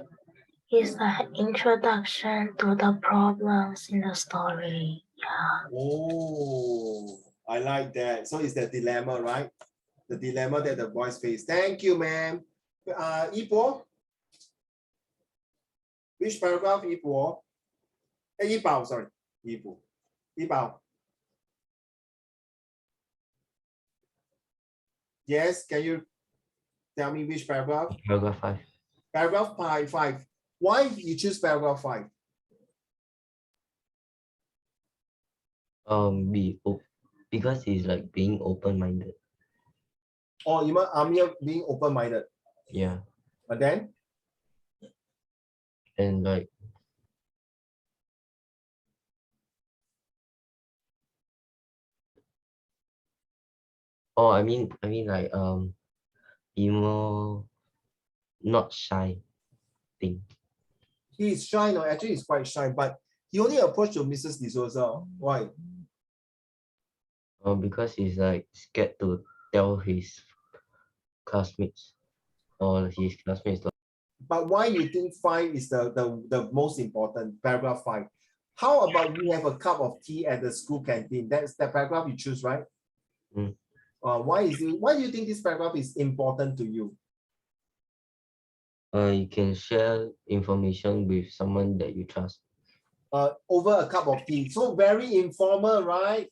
it's the introduction to the problems in the story. Yeah. Oh, I like that. So it's the dilemma, right? The dilemma that the boys face. Thank you, ma'am. Yipo? Which paragraph, Yipo? Yibao, sorry. Yipo. Yibao. Yes, can you tell me which paragraph? Paragraph 5. Paragraph 5. Why you choose paragraph 5? Because he's like being open-minded. Oh, you mean Amir being open-minded. Yeah. But then? And like I mean like be more not shy thing. He's shy, no, actually he's quite shy, but he only approached to Mrs. D'Souza. Why? Because he's like scared to tell his classmates or his classmates. But why you think 5 is the most important, paragraph 5? How about you have a cup of tea at the school canteen? That's the paragraph you choose, right? Mm. Why do you think this paragraph is important to you? You can share information with someone that you trust. Over a cup of tea. So very informal, right?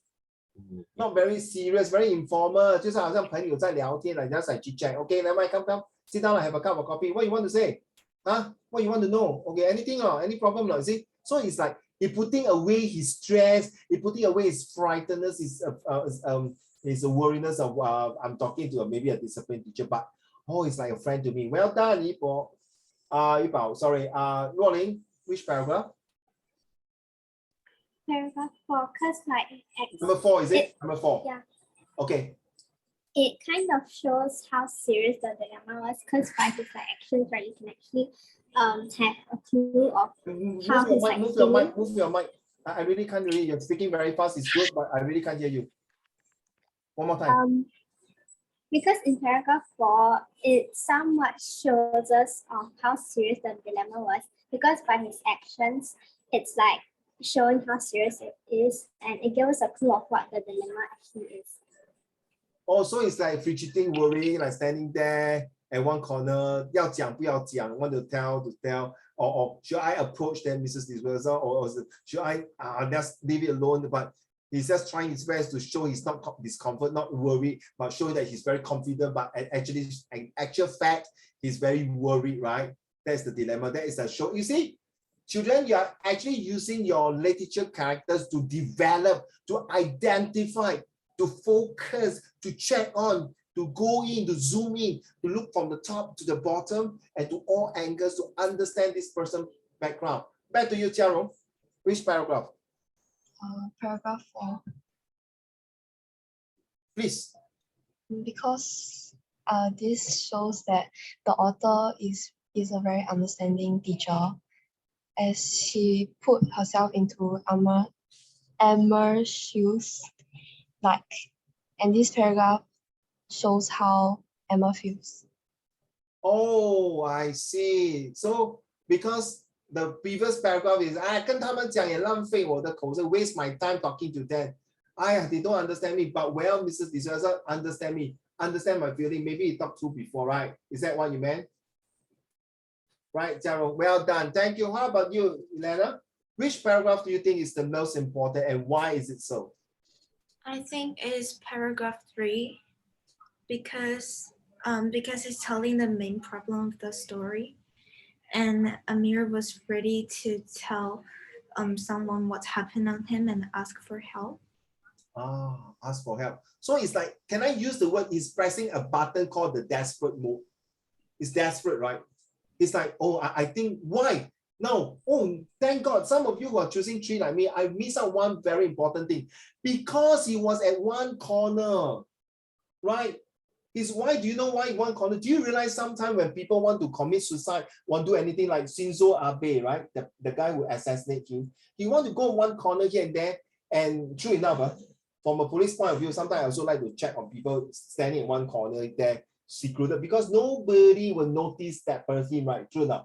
Not very serious, very informal. 就是好像朋友在聊天 like just like chit chat. Okay, never mind, come, sit down and have a cup of coffee. What you want to say? What you want to know? Okay, anything or any problem? You see? So it's like he putting away his stress, he putting away his frightenness, his worriness of I'm talking to maybe a disciplined teacher, but it's like a friend to me. Well done, Yipo. Yibao, sorry. Ruoling, which paragraph? Paragraph 4, because like Number 4, is it? Number 4. Yeah. Okay. It kind of shows how serious the dilemma was, because 5 is like actions, right? You can actually have a clue of how he's like move your mic. I really can't hear you. You're speaking very fast. It's good, but I really can't hear you. One more time. Because in paragraph 4, it somewhat shows us how serious the dilemma was, because by his actions, it's like showing how serious it is, and it gives us a clue of what the dilemma actually is. Also, it's like fidgeting, worrying, like standing there at one corner, 要讲不要讲, want to tell, or should I approach them, Mrs. Disperser, or should I just leave it alone? But he's just trying his best to show he's not discomfort, not worried, but show that he's very confident, but actually, in actual fact, he's very worried, right? That's the dilemma. That is a show. You see, children, you are actually using your literature characters to develop, to identify, to focus, to check on, to go in, to zoom in, to look from the top to the bottom and to all angles to understand this person's background. Back to you, Tiaro. Which paragraph? Paragraph 4. Please. Because this shows that the author is a very understanding teacher, as she put herself into Emma's shoes, and this paragraph shows how Emma feels. Oh, I see. So because the previous paragraph is 跟他们讲也浪费我的口舌, waste my time talking to them. They don't understand me, but well, Mrs. Disperser, understand me, understand my feeling. Maybe you talked to before, right? Is that what you meant? Right, Jaro, well done. Thank you. How about you, Elena? Which paragraph do you think is the most important and why is it so? I think it is paragraph 3 because it's telling the main problem of the story, and Amir was ready to tell someone what happened on him and ask for help. Ask for help. So it's like, can I use the word, he's pressing a button called the desperate mode. It's desperate, right? It's like, oh, I think, why? No, oh, thank God, some of you who are choosing 3 like me, I missed out one very important thing. Because he was at one corner, right? Why do you know why one corner? Do you realize sometimes when people want to commit suicide, want to do anything like Shinzo Abe, right? The guy who assassinated him, he want to go one corner here and there, and true enough, from a police point of view, sometimes I also like to check on people standing in one corner there, secluded, because nobody will notice that person, right? True enough.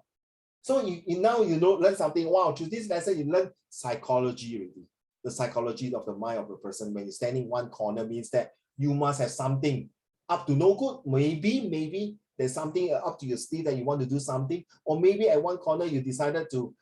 So now you know, learn something. Wow, through this lesson, you learn psychology already. The psychology of the mind of a person. When you're standing one corner means that you must have something up to no good. Maybe there's something up to your sleeve that you want to do something. Or maybe at one corner you decided to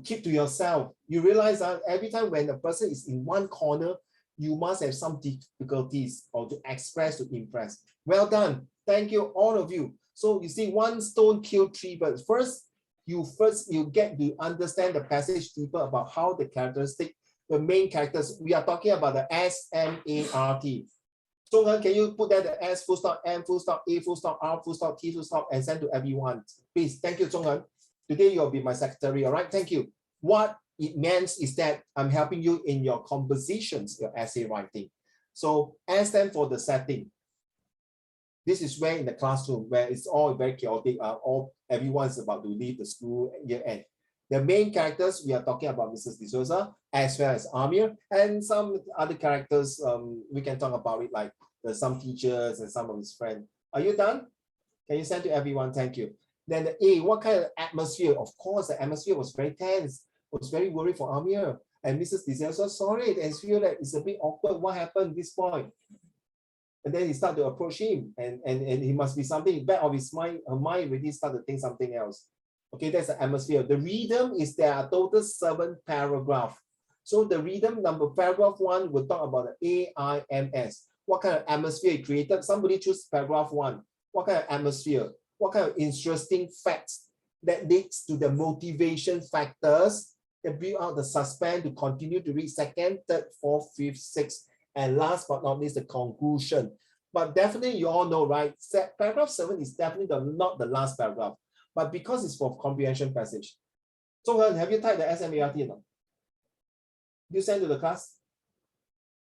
keep to yourself. You realize that every time when a person is in one corner, you must have some difficulties or to express, to impress. Well done. Thank you, all of you. So you see, one stone killed 3 birds. First, you get to understand the passage deeper about how the characteristic, the main characters, we are talking about the SMART. So can you put that the S full stop, M full stop, A full stop, R full stop, T full stop, and send to everyone? Please, thank you, Zhonghan. Today you'll be my secretary, all right? Thank you. What it means is that I'm helping you in your compositions, your essay writing. So S stand for the setting. This is where in the classroom, where it's all very chaotic, everyone's about to leave the school year end. The main characters, we are talking about Mrs. D'Souza, as well as Amir, and some other characters, we can talk about it, like some teachers and some of his friends. Are you done? Can you send to everyone? Thank you. Then the A, what kind of atmosphere? Of course, the atmosphere was very tense, was very worried for Amir. And Mrs. D'Souza, sorry, and feel that it's a bit awkward. What happened at this point? And then he started to approach him, and he must be something back of his mind. Her mind really started to think something else. Okay, that's the atmosphere. The rhythm is there are total 7 paragraphs. So the rhythm paragraph 1 will talk about the AIMS. What kind of atmosphere it created? Somebody choose paragraph 1. What kind of atmosphere? What kind of interesting facts that leads to the motivation factors that bring out the suspense to continue to read 2nd, 3rd, 4th, 5th, 6th. And last but not least, the conclusion. But definitely you all know, right? Paragraph 7 is definitely not the last paragraph, but because it's for comprehension passage. So have you typed the SMART or not? You send to the class?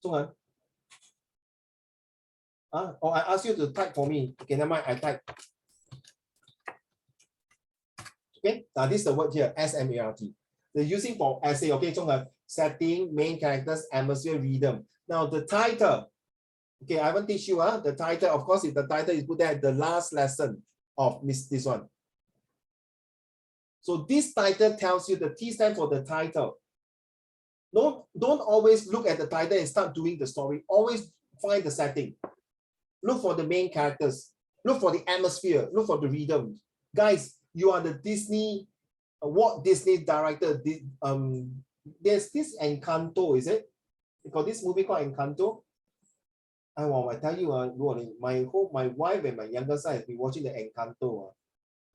So or I ask you to type for me. Okay, never mind, I type. Okay, now this is the word here, SMART. They're using for essay, okay, setting, main characters, atmosphere, rhythm. Now the title, okay, I won't teach you the title. Of course, if the title is put there at the last lesson of this one. So this title tells you the T stand for the title. Don't always look at the title and start doing the story. Always find the setting. Look for the main characters. Look for the atmosphere. Look for the rhythm. Guys, you are the Disney, Walt Disney director. There's this Encanto, is it? You got this movie called Encanto. I tell you, my wife and my younger son has been watching the Encanto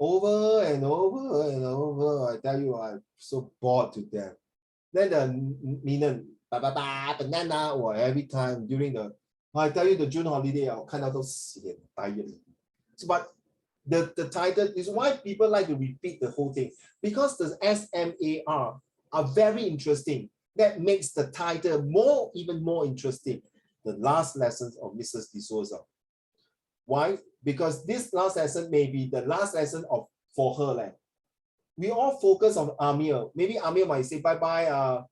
over and over and over. I tell you, I'm so bored to death. Then the Minion, banana, or every time during the, I tell you, the June holiday, I'll kind of tired. So, but the title is why people like to repeat the whole thing, because the SMAR are very interesting. That makes the title even more interesting. The last lessons of Mrs. D'Souza. Why? Because this last lesson may be the last lesson for her. We all focus on Amir. Maybe Amir might say bye-bye,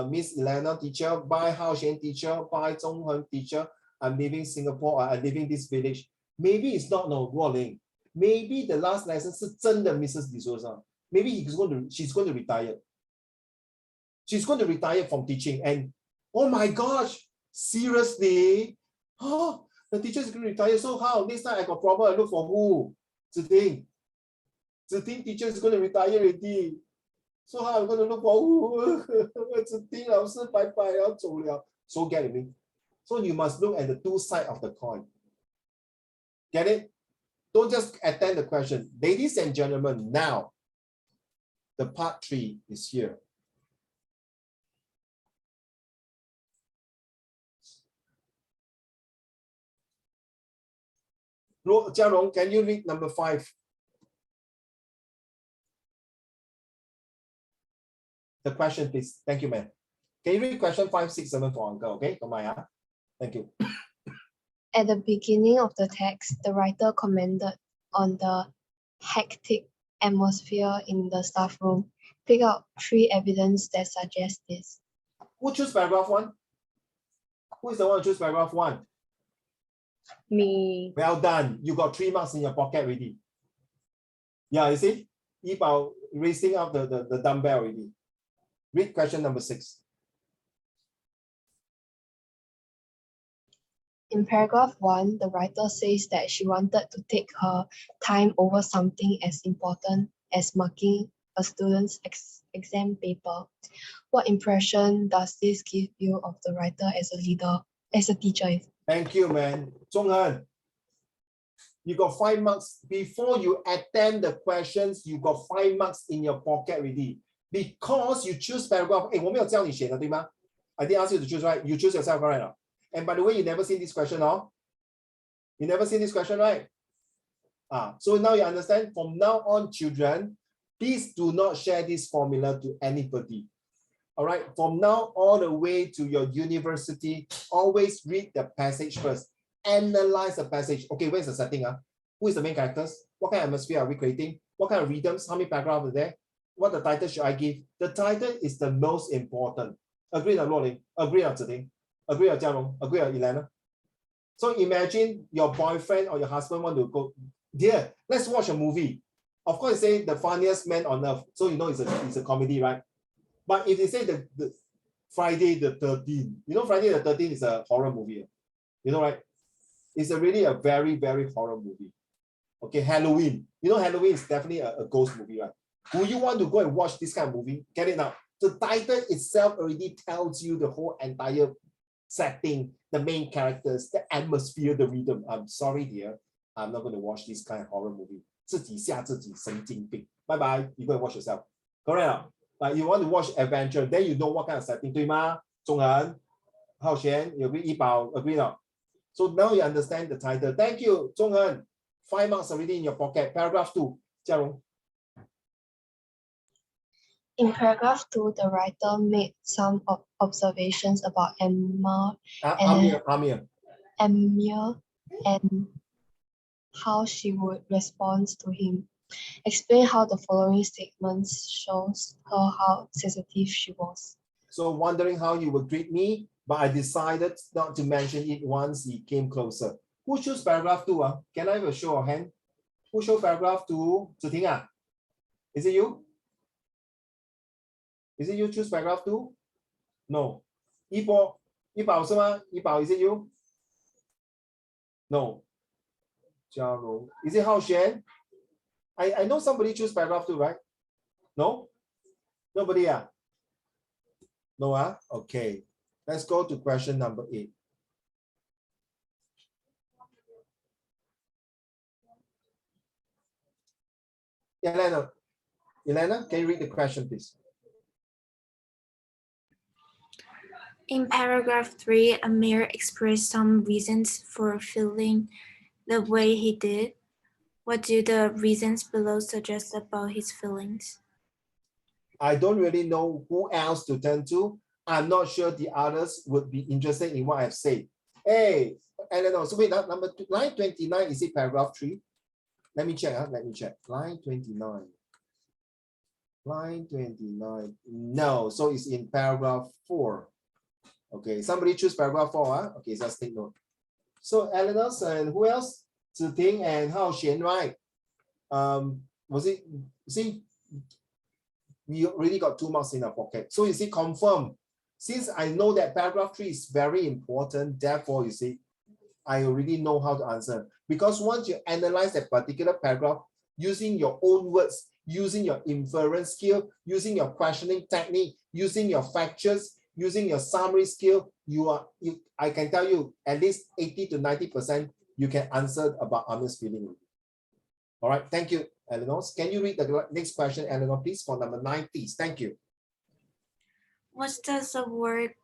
Miss Elena teacher, bye Hao Xian teacher, bye Zhonghen teacher. I'm leaving Singapore, I'm leaving this village. Maybe it's not Ruoling. Maybe the last lesson is Mrs. D'Souza. Maybe she's going to retire. She's going to retire from teaching. And oh my gosh, seriously? Oh, the teacher is going to retire. So how? Next time I got problem, I look for who? Ziding. Ziding teacher is going to retire already. So how I'm going to look for who? Ziding 老师 bye-bye, 要走了. So get me? So you must look at the two sides of the coin. Get it? Don't just attend the question. Ladies and gentlemen, now the part 3 is here. Jiarong, can you read number 5? The question, please. Thank you, ma'am. Can you read question 5, 6, 7 for Uncle? Okay, Tomaya. Thank you. At the beginning of the text, the writer commented on the hectic atmosphere in the staff room. Pick out 3 evidence that suggest this. Who choose paragraph 1? Who is the one who choose paragraph 1? Me. Well done. You got 3 marks in your pocket already. Yeah, you see? Yibao raising up the dumbbell already. Read question number 6. In paragraph 1, the writer says that she wanted to take her time over something as important as marking a student's exam paper. What impression does this give you of the writer as a leader, as a teacher? Thank you, man. Zhonghen, you got 5 marks. Before you attempt the questions, you got 5 marks in your pocket already. Because you choose paragraph. I didn't ask you to choose, right? You choose yourself, right? And by the way, you never seen this question, no? You never seen this question, right? So now you understand. From now on, children, please do not share this formula to anybody. All right, from now all the way to your university, always read the passage first. Analyze the passage. Okay, where's the setting? Who is the main characters? What kind of atmosphere are we creating? What kind of rhythms? How many paragraphs are there? What the title should I give? The title is the most important. Agree or not, agree or Ziding? Agree or Jiarong? Agree or Elena? So imagine your boyfriend or your husband want to go, dear, let's watch a movie. Of course, say the funniest man on earth. So you know it's a comedy, right? But if they say the Friday the 13th, you know Friday the 13th is a horror movie. You know, right? It's really a very, very horror movie. Okay, Halloween. You know Halloween is definitely a ghost movie, right? Do you want to go and watch this kind of movie? Get it now. The title itself already tells you the whole entire setting, the main characters, the atmosphere, the rhythm. I'm sorry, dear. I'm not going to watch this kind of horror movie. 自己吓自己神经病. Bye bye. You go and watch yourself. Correct? Like you want to watch adventure, then you know what kind of setting, 对吗? Zhonghen, Hao Xian, you agree? Yibao, agree now? So now you understand the title. Thank you, Zhonghen. 5 marks already in your pocket. Paragraph 2, Jiarong. In paragraph 2, the writer made some observations about Amir and how she would respond to him. Explain how the following statements shows her how sensitive she was. So wondering how you would greet me, but I decided not to mention it once he came closer. Who chose paragraph 2? Can I have a show of hand? Who chose paragraph 2? Ziding? Is it you? Is it you choose paragraph 2? No. 一宝是吗？一宝 is it you? No. 嘉荣 is it Hao Xuan? I know somebody choose paragraph 2, right? No? Nobody No Okay. Let's go to question number 8. Elena, can you read the question, please? In paragraph 3, Amir expressed some reasons for feeling the way he did. What do the reasons below suggest about his feelings? I don't really know who else to turn to. I'm not sure the others would be interested in what I've said. Hey, Eleanor, so wait, number two, line 29, is it paragraph 3? Let me check. Line 29. Line 29. No, so it's in paragraph 4. Okay, somebody choose paragraph 4. Okay, so let's take note. So Eleanor and who else? Ziting and Hao Xuan, right? Was it, see, we already got 2 marks in our pocket. So you see, confirm. Since I know that paragraph 3 is very important, therefore, you see, I already know how to answer. Because once you analyze that particular paragraph using your own words, using your inference skill, using your questioning technique, using your factors, using your summary skill, I can tell you at least 80 to 90% you can answer about Amir's feeling. All right, thank you, Eleanor. Can you read the next question, Eleanor, please, for number 9, please? Thank you. What does the word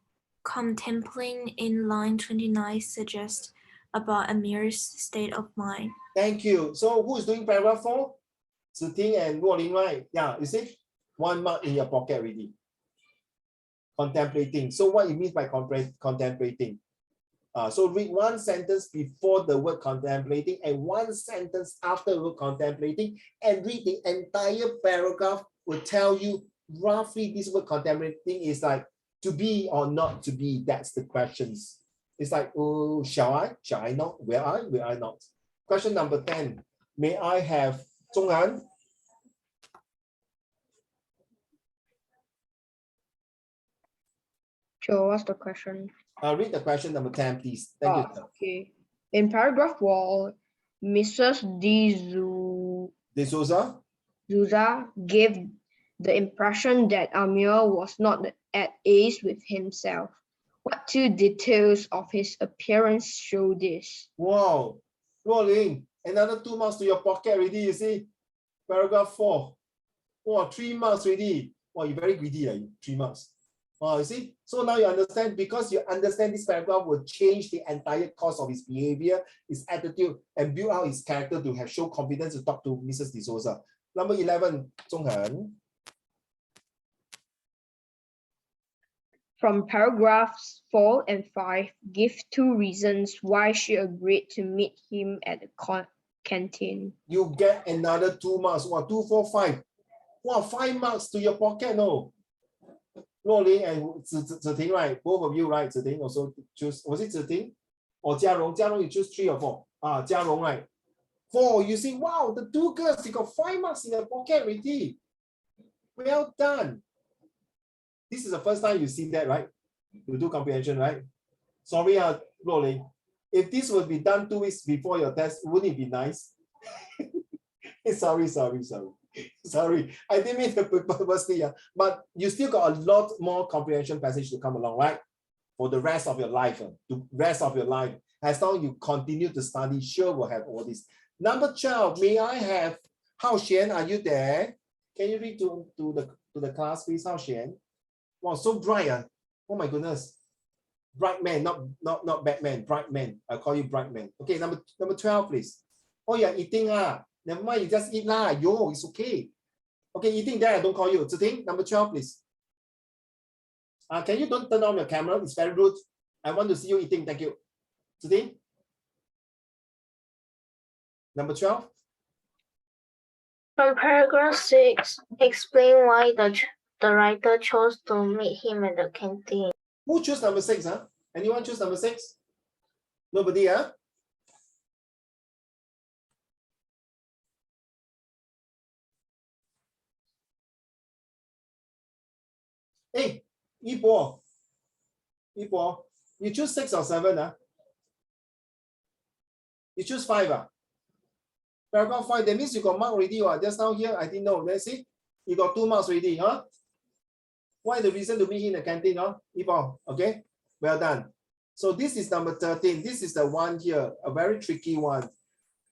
contemplating in line 29 suggest about Amir's state of mind? Thank you. So who is doing paragraph 4? Ziting and Ruoling, right? Yeah, you see, 1 mark in your pocket already. Contemplating. So what it means by contemplating? So read 1 sentence before the word contemplating and 1 sentence after the word contemplating, and read the entire paragraph will tell you roughly this word contemplating is like to be or not to be. That's the questions. It's like, oh, shall I not? Will I not? Question number 10. May I have Zhonghan? Sure, what's the question? Read the question number 10, please. Thank you. Okay. In paragraph 4, Mrs. D'Souza gave the impression that Amir was not at ease with himself. What 2 details of his appearance show this? Wow, Ruoling, another 2 marks to your pocket already, you see? Paragraph 4. Wow, 3 marks already. Wow, you're very greedy, 3 marks. Wow, you see? So now you understand, because you understand this paragraph will change the entire course of his behavior, his attitude, and build out his character to have show confidence to talk to Mrs. D'Souza. Number 11, Zhonghan. From paragraphs 4 and 5, give 2 reasons why she agreed to meet him at the canteen. You get another 2 marks. Wow, 2, 4, 5. Wow, 5 marks to your pocket, no? Ruoling and Ziting, right? Both of you, right? Ziting also choose. Was it Ziting or Jiarong? Jiarong, you choose 3 or 4? Jiarong, right? 4. You see, wow, the 2 girls, you got 5 marks in their pocket already. Well done. This is the first time you've seen that, right? You do comprehension, right? Sorry, Ruoling. If this would be done 2 weeks before your test, wouldn't it be nice? Sorry. Sorry, I didn't mean to purposely, but you still got a lot more comprehension passage to come along, right? For the rest of your life, As long as you continue to study, sure we'll have all this. Number 12, may I have Hao Xuan? Are you there? Can you read to the class, please, Hao Xuan? Wow, so bright, oh my goodness. Bright man, not Batman, bright man. I'll call you bright man. Okay, number 12, please. Oh, you're eating, never mind, you just eat lah. Yo, it's okay. Okay, eating there, I don't call you. Ziting, number 12, please. Can you don't turn on your camera? It's very rude. I want to see you eating. Thank you. Ziting, number 12. From paragraph 6, explain why the writer chose to meet him at the canteen. Who chose number 6? Anyone choose number 6? Nobody, Hey, Yibo, People, you choose 6 or 7? You choose 5? Paragraph 5, that means you got mark already. Just now here, I didn't know. Let's see. You got 2 marks already, huh? Why the reason to meet in the canteen, huh? People, okay? Well done. So this is number 13. This is the one here, a very tricky one.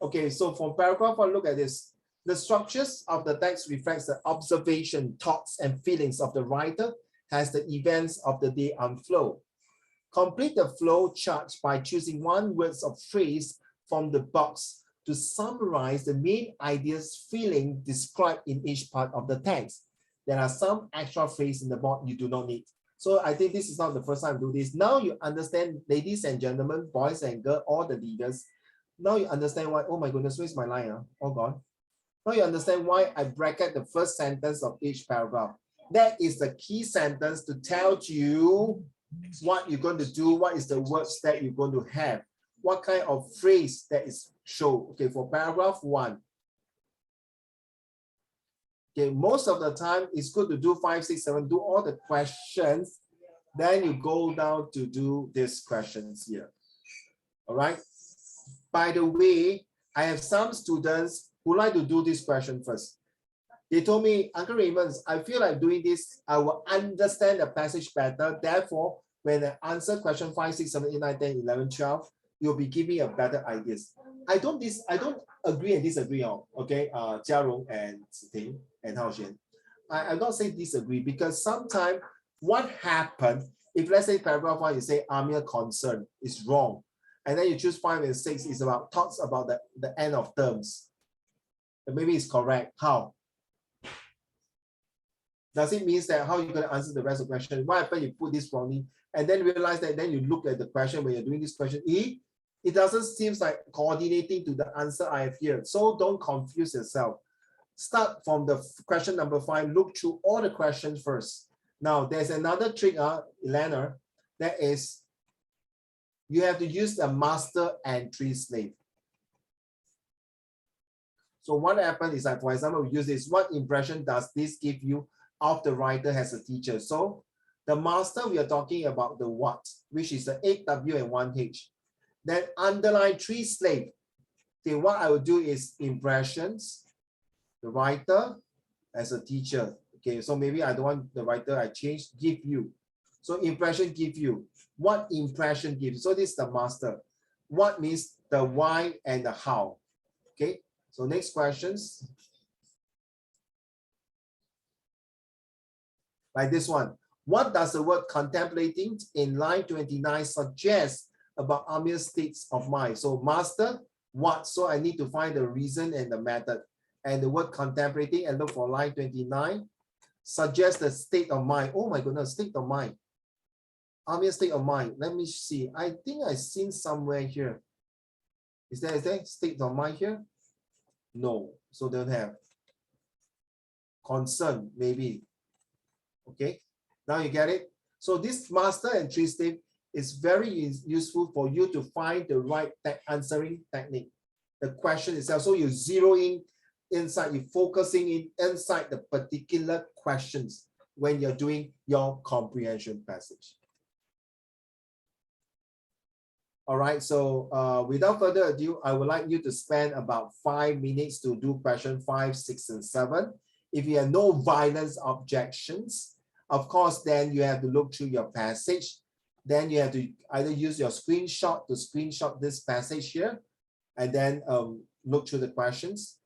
Okay, so from paragraph 1, look at this. The structures of the text reflects the observation, thoughts, and feelings of the writer as the events of the day unfold. Complete the flow chart by choosing one word or phrase from the box to summarize the main ideas, feeling described in each part of the text. There are some extra phrases in the board you do not need. So I think this is not the first time I do this. Now you understand, ladies and gentlemen, boys and girls, all the leaders. Now you understand why, oh my goodness, where's my line? All gone. Now you understand why I bracket the first sentence of each paragraph. That is the key sentence to tell you what you're going to do, what is the words that you're going to have, what kind of phrase that is shown. Okay, for paragraph 1. Okay, most of the time it's good to do 5, 6, 7, do all the questions. Then you go down to do these questions here. All right. By the way, I have some students who like to do this question first. They told me, Uncle Raymond, I feel like doing this, I will understand the passage better. Therefore, when I answer question 5, 6, 7, 8, 9, 10, 11, 12, you'll be giving me a better ideas. I don't agree and disagree on, okay, Jia Rong and Ting and Hao Xuan. I'm not saying disagree because sometimes what happened, if let's say paragraph 1, you say I'm concern, is wrong. And then you choose 5 and 6 is about thoughts about the end of terms. And maybe it's correct. How? Does it mean that how you're going to answer the rest of the question? What happens if you put this wrongly and then realize that then you look at the question when you're doing this question, it doesn't seem like coordinating to the answer I have here. So don't confuse yourself. Start from the question number 5, look through all the questions first. Now there's another trick, Elena, that is you have to use the master and tree slave. So what happens is that, for example, we use this, what impression does this give you of the writer as a teacher? So the master, we are talking about the what, which is the 8W and 1H. Then underline tree slave. Okay, what I will do is impressions, the writer as a teacher. Okay, so maybe I don't want the writer, I change give you. So impression give you. What impression gives? So this is the master. What means the why and the how. Okay, so next questions. Like this one. What does the word contemplating in line 29 suggest about Amir's states of mind? So master, what? So I need to find the reason and the method. And the word contemplating and look for line 29. Suggest the state of mind. Oh my goodness, state of mind. Amir's state of mind. Let me see. I think I've seen somewhere here. Is there state of mind here? No, so don't have. Concern, maybe. Okay, now you get it. So this master and tree slave is very useful for you to find the right answering technique. The question itself. So you zero in inside, you focusing in inside the particular questions when you're doing your comprehension passage. All right, so without further ado, I would like you to spend about 5 minutes to do question 5, 6, and 7. If you have no violence objections, of course, then you have to look through your passage. Then you have to either use your screenshot to screenshot this passage here, and then look through the questions.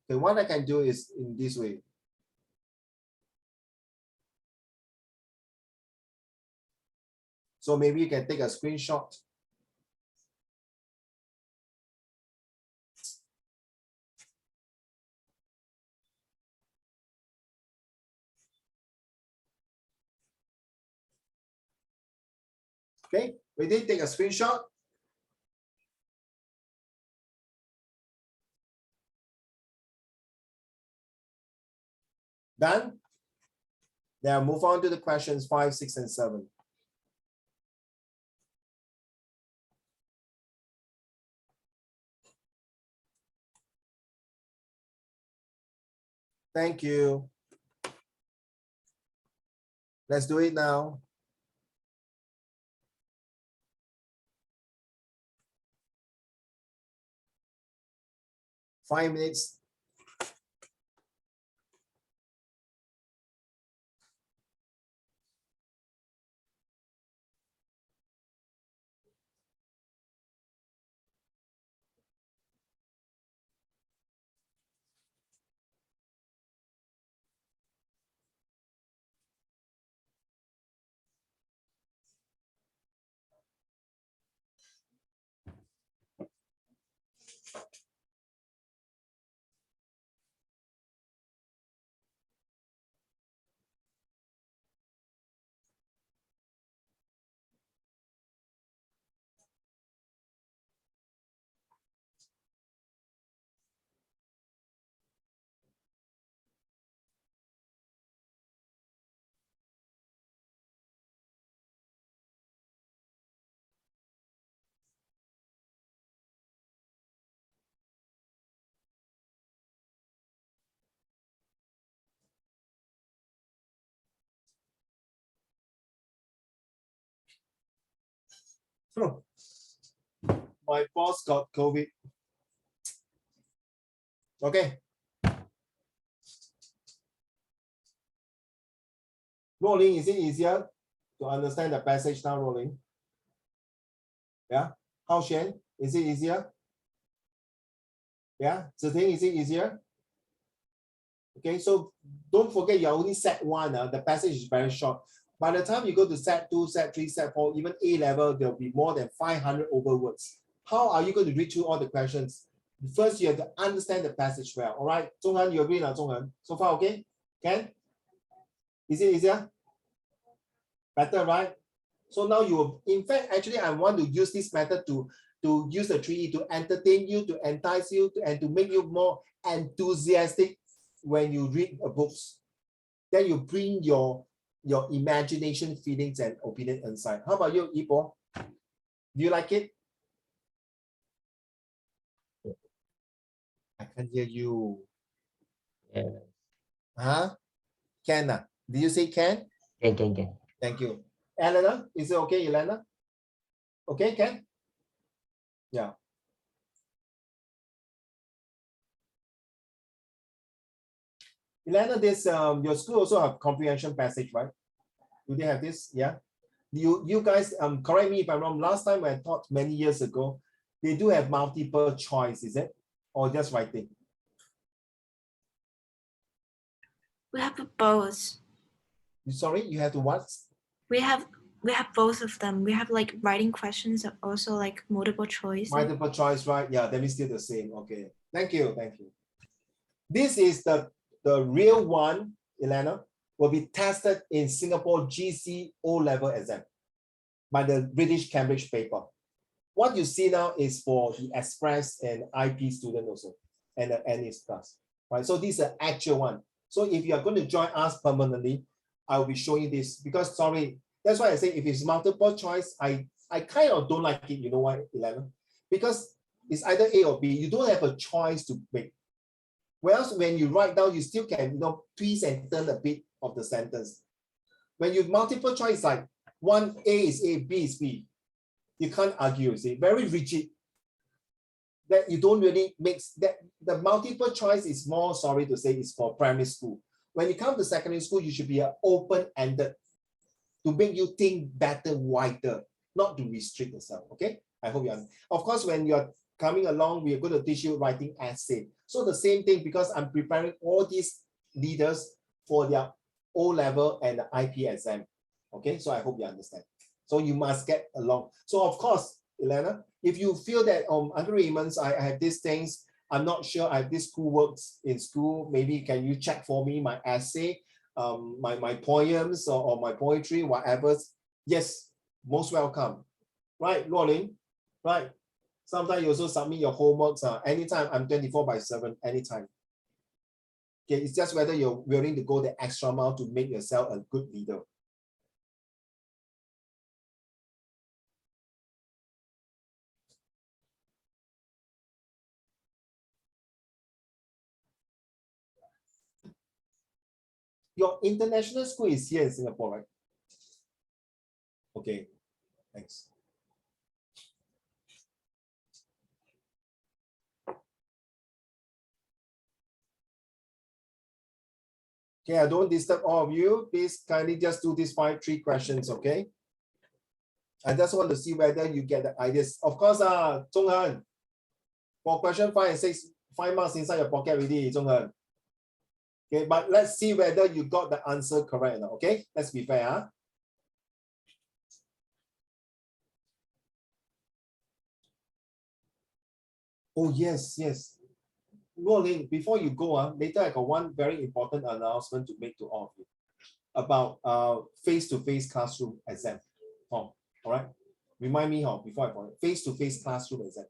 Okay, what I can do is in this way. So maybe you can take a screenshot. Okay, we did take a screenshot. Done. Now move on to the questions 5, 6, and 7. Thank you. Let's do it now. Five minutes. My boss got COVID. Okay. Rolling, is it easier to understand the passage now, Rolling? Yeah. How Shen, is it easier? Yeah. Ziting, is it easier? Okay, so don't forget you're only set one. The passage is very short. By the time you go to set 2, set 3, set 4, even A level, there'll be more than 500 over words. How are you going to read through all the questions? First, you have to understand the passage well. All right, Zhonghan, you agree now, Zhonghan? So far, okay? Ken? Is it easier? Better, right? So now you, in fact, actually, I want to use this method to use the 3E to entertain you, to entice you, and to make you more enthusiastic when you read a books. Then you bring your imagination, feelings, and opinion inside. How about you, Ipo? Do you like it? I can't hear you. Yeah. Huh? Can? Did you say can? Can. Thank you. Elena, is it okay, Elena? Okay, Ken? Yeah. Elena, this your school also have comprehension passage, right? Do they have this? Yeah. You guys correct me if I'm wrong. Last time I taught many years ago, they do have multiple choice, is it? Or just writing? We have both. Sorry, you have to what? We have both of them. We have like writing questions and also like multiple choice. Multiple choice, right? Yeah, that is still the same. Okay. Thank you. This is the real one, Elena, will be tested in Singapore GC O-level exam by the British Cambridge paper. What you see now is for the Express and IP student also, and the NS class, right? So this is the actual one. So if you are going to join us permanently, I will be showing you this because, sorry, that's why I say if it's multiple choice, I kind of don't like it. You know why, 11? Because it's either A or B. You don't have a choice to make. Whereas when you write down, you still can twist and turn a bit of the sentence. When you multiple choice, like one A is A, B is B. You can't argue, see, very rigid. That you don't really mix that. The multiple choice is more, sorry to say, is for primary school. When you come to secondary school, you should be open-ended to make you think better, wider, not to restrict yourself. Okay, I hope you understand. Of course, when you're coming along, we are going to teach you writing essay. So the same thing, because I'm preparing all these leaders for their O-level and the IP exam. Okay, so I hope you understand. So you must get along. So of course, Elena, if you feel that Uncle Raymond's, I have these things, I'm not sure I have this school works in school, maybe can you check for me my essay, my poems or my poetry, whatever. Yes, most welcome. Right, Rolling? Right. Sometimes you also submit your homeworks. Anytime, I'm 24/7, anytime. Okay, it's just whether you're willing to go the extra mile to make yourself a good leader. Your international school is here in Singapore, right? Okay, thanks. Okay, I don't disturb all of you. Please kindly just do these 3 questions, okay? I just want to see whether you get the ideas. Of course, Zhonghan, for question 5 and 6, 5 marks inside your pocket already, Zhonghan. Okay, but let's see whether you got the answer correct now, okay? Let's be fair, huh? Oh, yes, yes. Rolling, before you go, later I got one very important announcement to make to all of you about face-to-face classroom exam. All right? Remind me before I forget. Face-to-face classroom exam.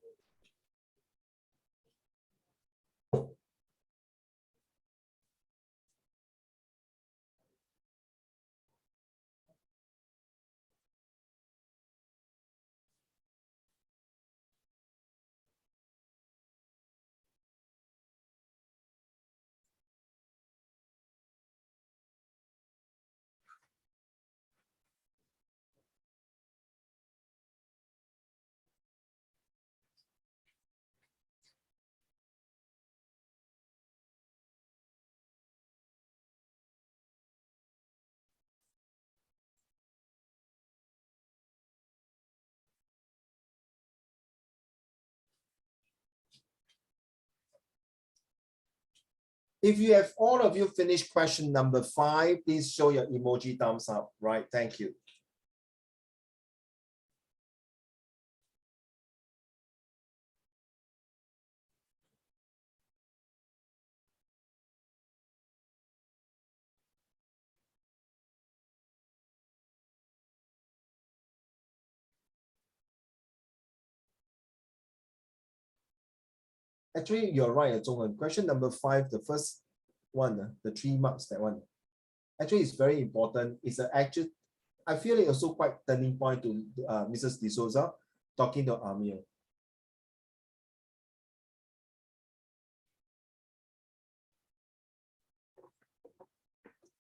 If you have all of you finished question number 5, please show your emoji thumbs up. Right, thank you. Actually, you're right, Zhonghan. Question number 5, the first one, the 3 marks, that one. Actually, it's very important. It's an actual, I feel it also quite turning point to Mrs. D'Souza talking to Amir.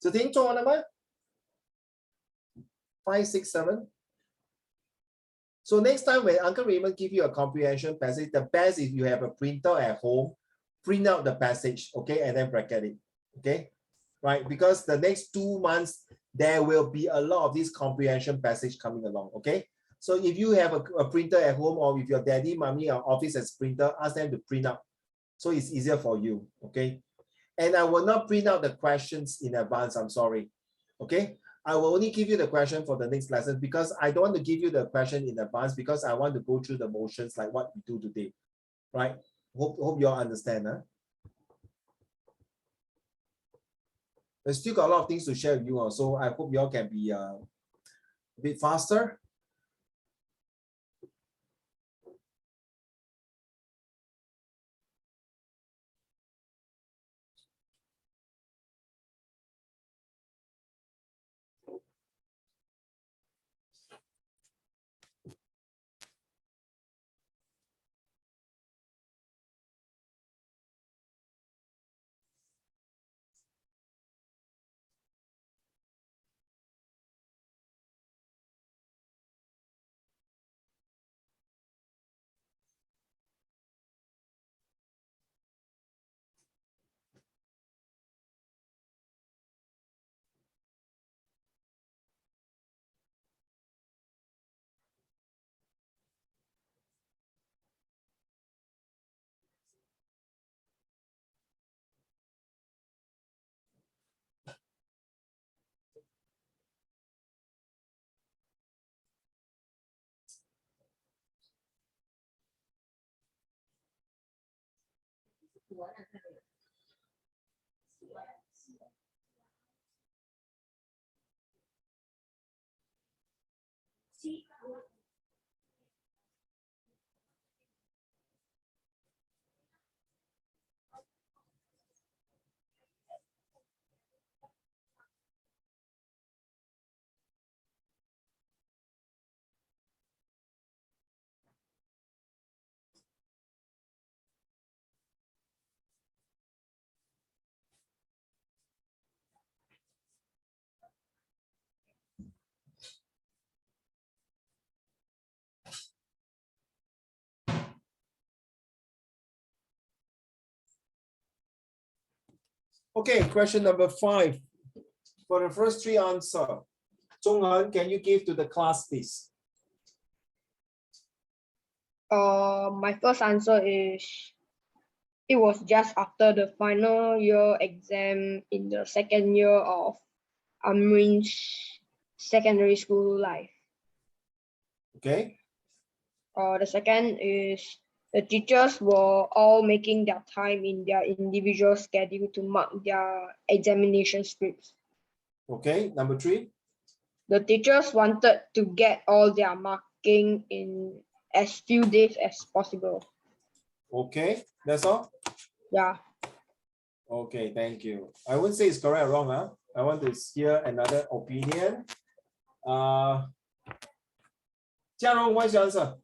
So, 做完了吗? 5, 6, 7. So next time when Uncle Raymond give you a comprehension passage, the best is you have a printer at home, print out the passage, okay, and then bracket it, okay, right? Because the next 2 months, there will be a lot of this comprehension passage coming along, okay? So if you have a printer at home, or if your daddy, mommy, or office has printer, ask them to print out. So it's easier for you, okay? And I will not print out the questions in advance, I'm sorry, okay? I will only give you the question for the next lesson because I don't want to give you the question in advance because I want to go through the motions like what we do today, right? Hope you all understand, huh? I still got a lot of things to share with you, so I hope you all can be a bit faster. Okay, question number 5. For the first 3 answers, Zhonghan, can you give to the class, please? My first answer is it was just after the final year exam in the second year of Amrin's secondary school life. Okay. The second is the teachers were all making their time in their individual schedule to mark their examination scripts. Okay, number 3. The teachers wanted to get all their marking in as few days as possible. Okay, that's all? Yeah. Okay, thank you. I wouldn't say it's correct or wrong. Huh? I want to hear another opinion. Jiarong, what's your answer?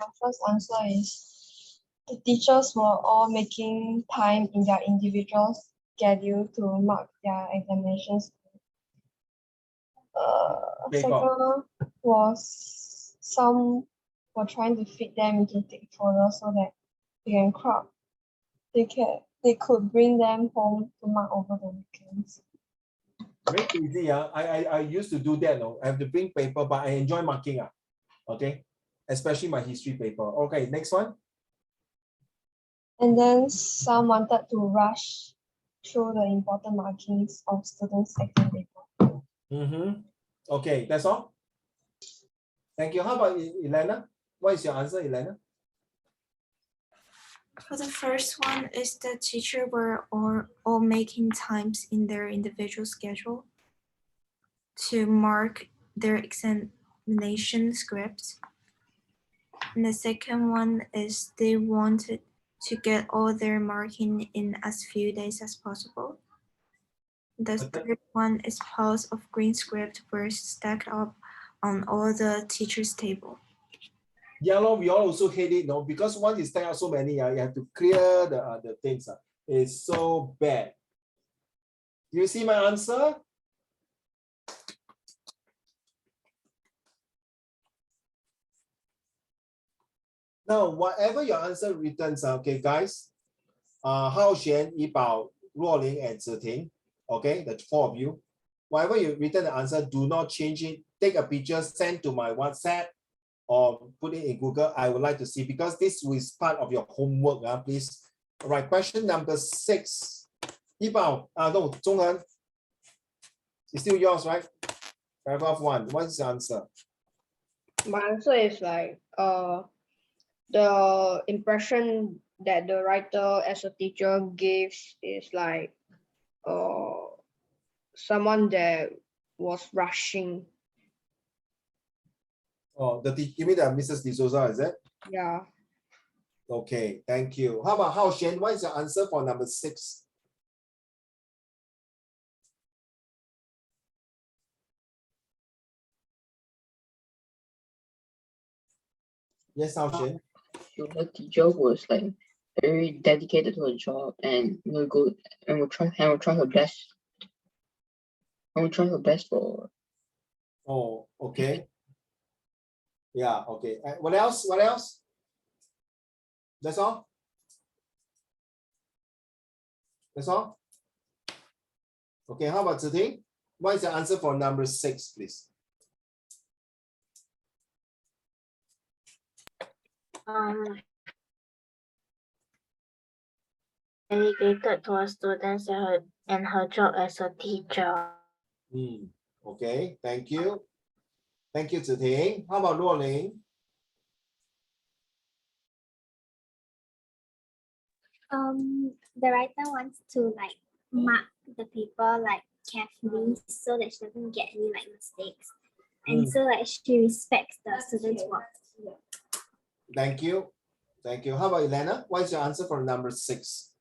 My first answer is the teachers were all making time in their individual schedule to mark their examinations. Second was some were trying to fit them into thick folders so that they can crop. They could bring them home to mark over the weekends. Very easy. I used to do that. No? I have to bring paper, but I enjoy marking. Okay, especially my history paper. Okay, next one. And then some wanted to rush through the important markings of students' exam paper. Okay, that's all. Thank you. How about Elena? What is your answer, Elena? For the first one is the teacher were all making times in their individual schedule to mark their examination scripts. And the second one is they wanted to get all their marking in as few days as possible. The third one is piles of green script were stacked up on all the teachers' table. Yeah, we all also hate it, no? Because once you stack out so many, you have to clear the things. It's so bad. Do you see my answer? Now, whatever your answer returns, okay, guys. Hao Xuan, Yibao, Ruoling, and Ziting, okay, the 4 of you. Whatever you return the answer, do not change it. Take a picture, send to my WhatsApp, or put it in Google. I would like to see, because this is part of your homework, please. All right, question number 6. Yibao, no, Zhonghan. It's still yours, right? Paragraph 1. What is the answer? My answer is like the impression that the writer as a teacher gives is like someone that was rushing. Oh, you mean that Mrs. D'Souza, is it? Yeah. Okay, thank you. How about Hao Xuan? What is your answer for number 6? Yes, Hao Xuan. The teacher was like very dedicated to her job and will go and will try her best. And will try her best for. Oh, okay. Yeah, okay. What else? What else? That's all? That's all? Okay, how about Ziting? What is the answer for number 6, please? Dedicated to her students and her job as a teacher. Okay, thank you. Thank you, Ziting. How about Ruoling? The writer wants to like mark the paper like carefully so that she doesn't get any like mistakes. And so like she respects the students' work. Thank you. Thank you. How about Elena? What is your answer for number 6?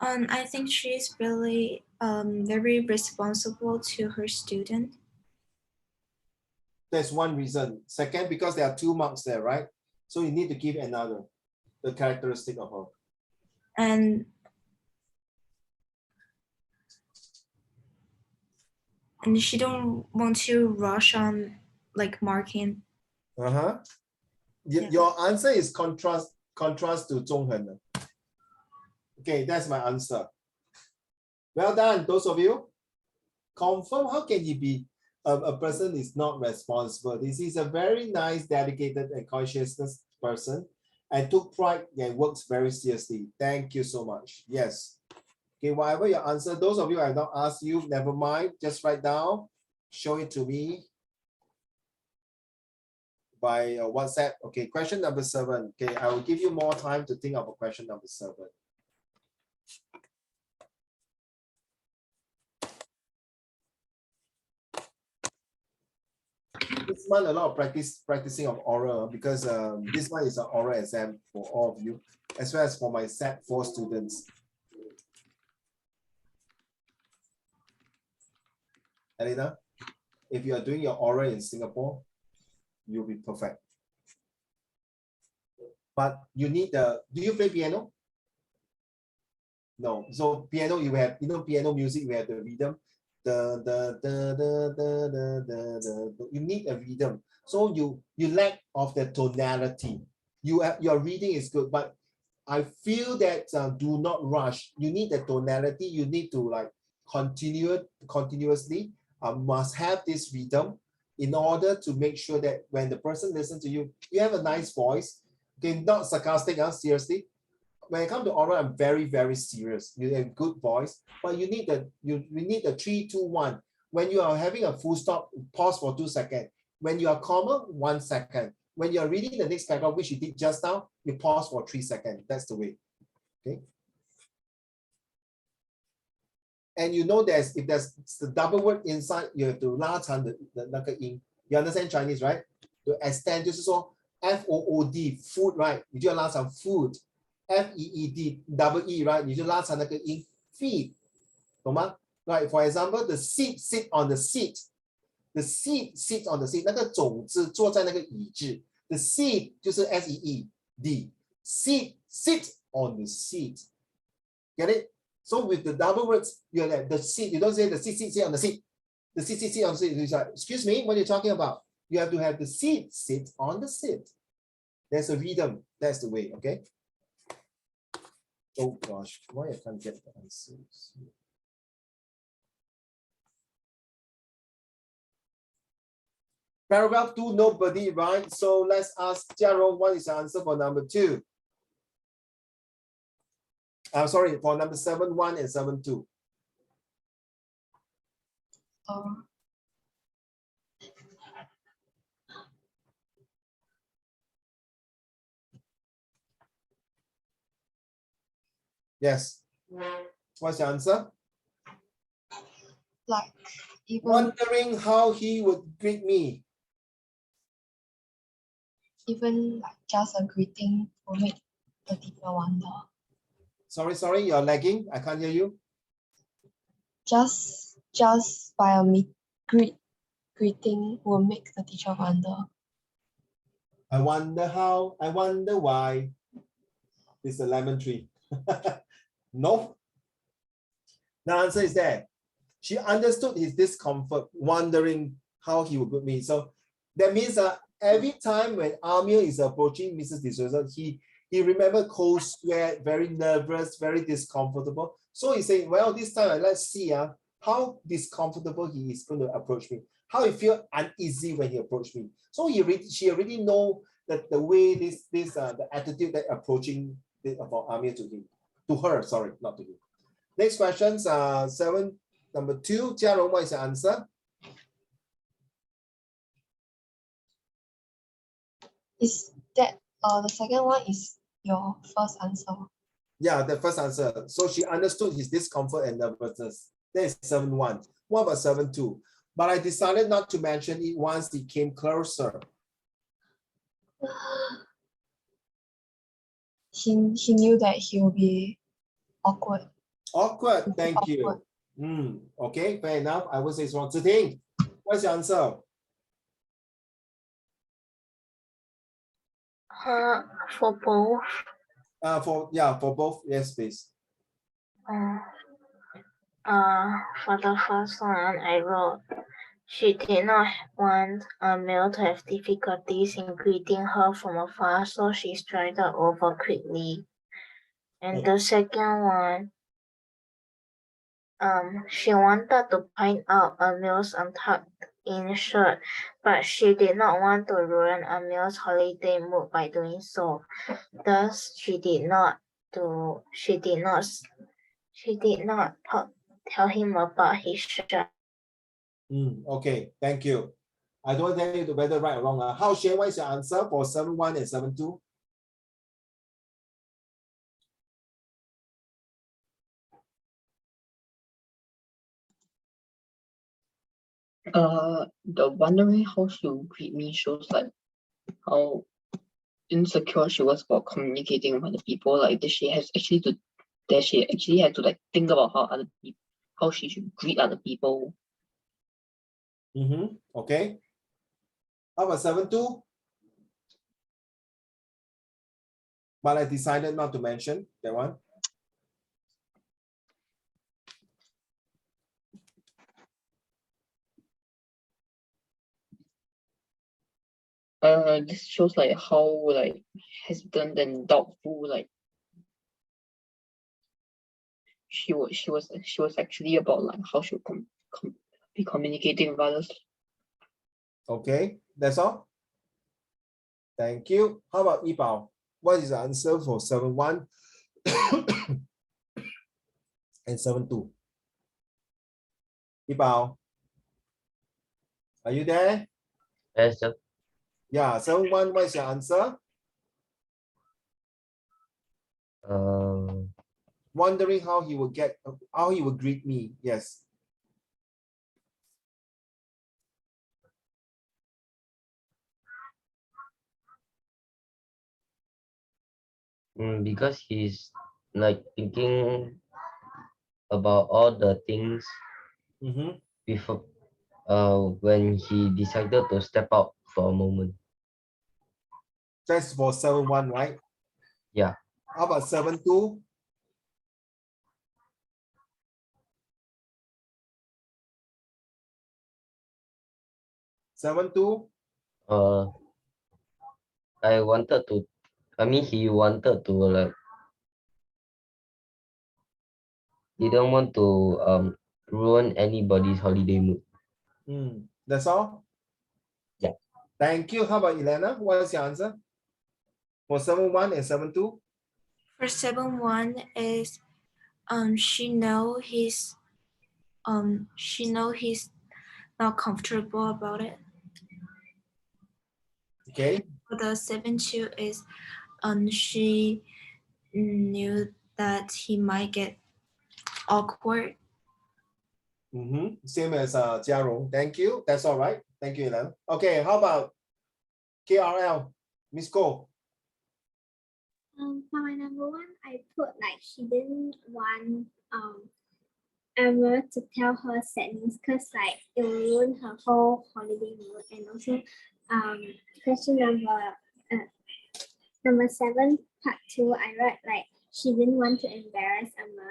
I think she's really very responsible to her student. That's one reason. Second, because there are 2 marks there, right? So you need to give another, the characteristic of her. And she don't want to rush on like marking. Your answer is contrast to Zhonghan. Okay, that's my answer. Well done, those of you. Confirm, how can he be a person is not responsible? This is a very nice, dedicated and conscientious person and took pride and works very seriously. Thank you so much. Yes. Okay, whatever your answer, those of you I have not asked you, never mind, just write down, show it to me by WhatsApp. Okay, question number 7. Okay, I will give you more time to think of a question number 7. This month a lot of practicing of oral because this one is an oral exam for all of you, as well as for my set 4 students. Elena, if you are doing your oral in Singapore, you'll be perfect. But you need the, do you play piano? No. So piano, you have, you know, piano music, we have the rhythm. You need a rhythm. So you lack of the tonality. Your reading is good, but I feel that do not rush. You need the tonality. You need to like continuously must have this rhythm in order to make sure that when the person listens to you, you have a nice voice. Okay, not sarcastic, seriously. When it comes to oral, I'm very, very serious. You have good voice, but you need the 3, 2, 1. When you are having a full stop, pause for 2 seconds. When you are comma, 1 second. When you are reading the next paragraph, which you did just now, you pause for 3 seconds. That's the way. Okay. And you know if there's the double word inside, you have to 拉长的那个音. You understand Chinese, right? To extend 就是说 FOOD, food, right? 你就要拉长 food. FEED, double E, right? 你就拉长那个音 feed, 懂吗? Right, for example, the seat sit on the seat. The seat sit on the seat. 那个种子坐在那个椅子. The seat 就是 SEED. Seat sit on the seat. Get it? So with the double words, you have the seat. You don't say the seat sit on the seat. The seat sit on the seat. Like, excuse me, what are you talking about? You have to have the seat sit on the seat. There's a rhythm. That's the way, okay? Oh gosh, why I can't get the answers? Paragraph 2, nobody, right? So let's ask Jiaro, what is the answer for number 2? I'm sorry, for number 7, 1 and 7, 2. Yes. What's the answer? Like even Wondering how he would greet me. even like just a greeting will make the teacher wonder. Sorry, you're lagging. I can't hear you. Just by a greeting will make the teacher wonder. I wonder how, I wonder why. It's a lemon tree. No. The answer is there. She understood his discomfort, wondering how he would greet me. So that means every time when Amir is approaching Mrs. D'Souza, he remembered cold sweat, very nervous, very discomfortable. So he said, well, this time let's see how discomfortable he is going to approach me. How he feel uneasy when he approached me. So she already know that the way the attitude that approaching about Amir to her, sorry, not to him. Next questions, 7, number 2. Jiarong, what is the answer? Is that the second one is your first answer? Yeah, the first answer. So she understood his discomfort and nervousness. That is 7-1. What about 7-2? But I decided not to mention it once he came closer. He knew that he will be awkward. Awkward, thank you. Okay, fair enough. I would say it's wrong. Ziting, what's your answer? For both. For both, yes, please. For the first one, I wrote, she did not want Emil to have difficulties in greeting her from afar, so she strided over quickly. And the second one, she wanted to point out Emil's untucked in shirt, but she did not want to ruin Emil's holiday mood by doing so. Thus, she did not tell him about his shirt. Okay, thank you. I don't tell you whether right or wrong. How Shane, what is your answer for 7.1 and 7.2? The wondering how she would greet me shows like how insecure she was about communicating with other people. Like that she actually had to like think about how she should greet other people. Okay. How about 7.2? But I decided not to mention that one. This shows like how like hesitant and doubtful like she was actually about like how she would be communicating with others. Okay, that's all. Thank you. How about Yibao? What is the answer for 7.1 and 7.2? Yibao, are you there? Yes, sir. Yeah, 7.1, what is your answer? Wondering how he would greet me. Yes. Because he's like thinking about all the things before when he decided to step out for a moment. That's for 7.1, right? Yeah. How about 7.2? He wanted to like didn't want to ruin anybody's holiday mood. That's all? Yeah. Thank you. How about Elena? What is your answer? For 7.1 and 7.2? For 7.1 is she know he's not comfortable about it. Okay. For the 7.2 is she knew that he might get awkward. Same as Jiarong. Thank you. That's all right. Thank you, Elena. Okay, how about KRL? Miss Go. For my number one, I put like she didn't want Emma to tell her sadness because like it will ruin her whole holiday mood. And also question number 7, part 2, I write like she didn't want to embarrass Emma.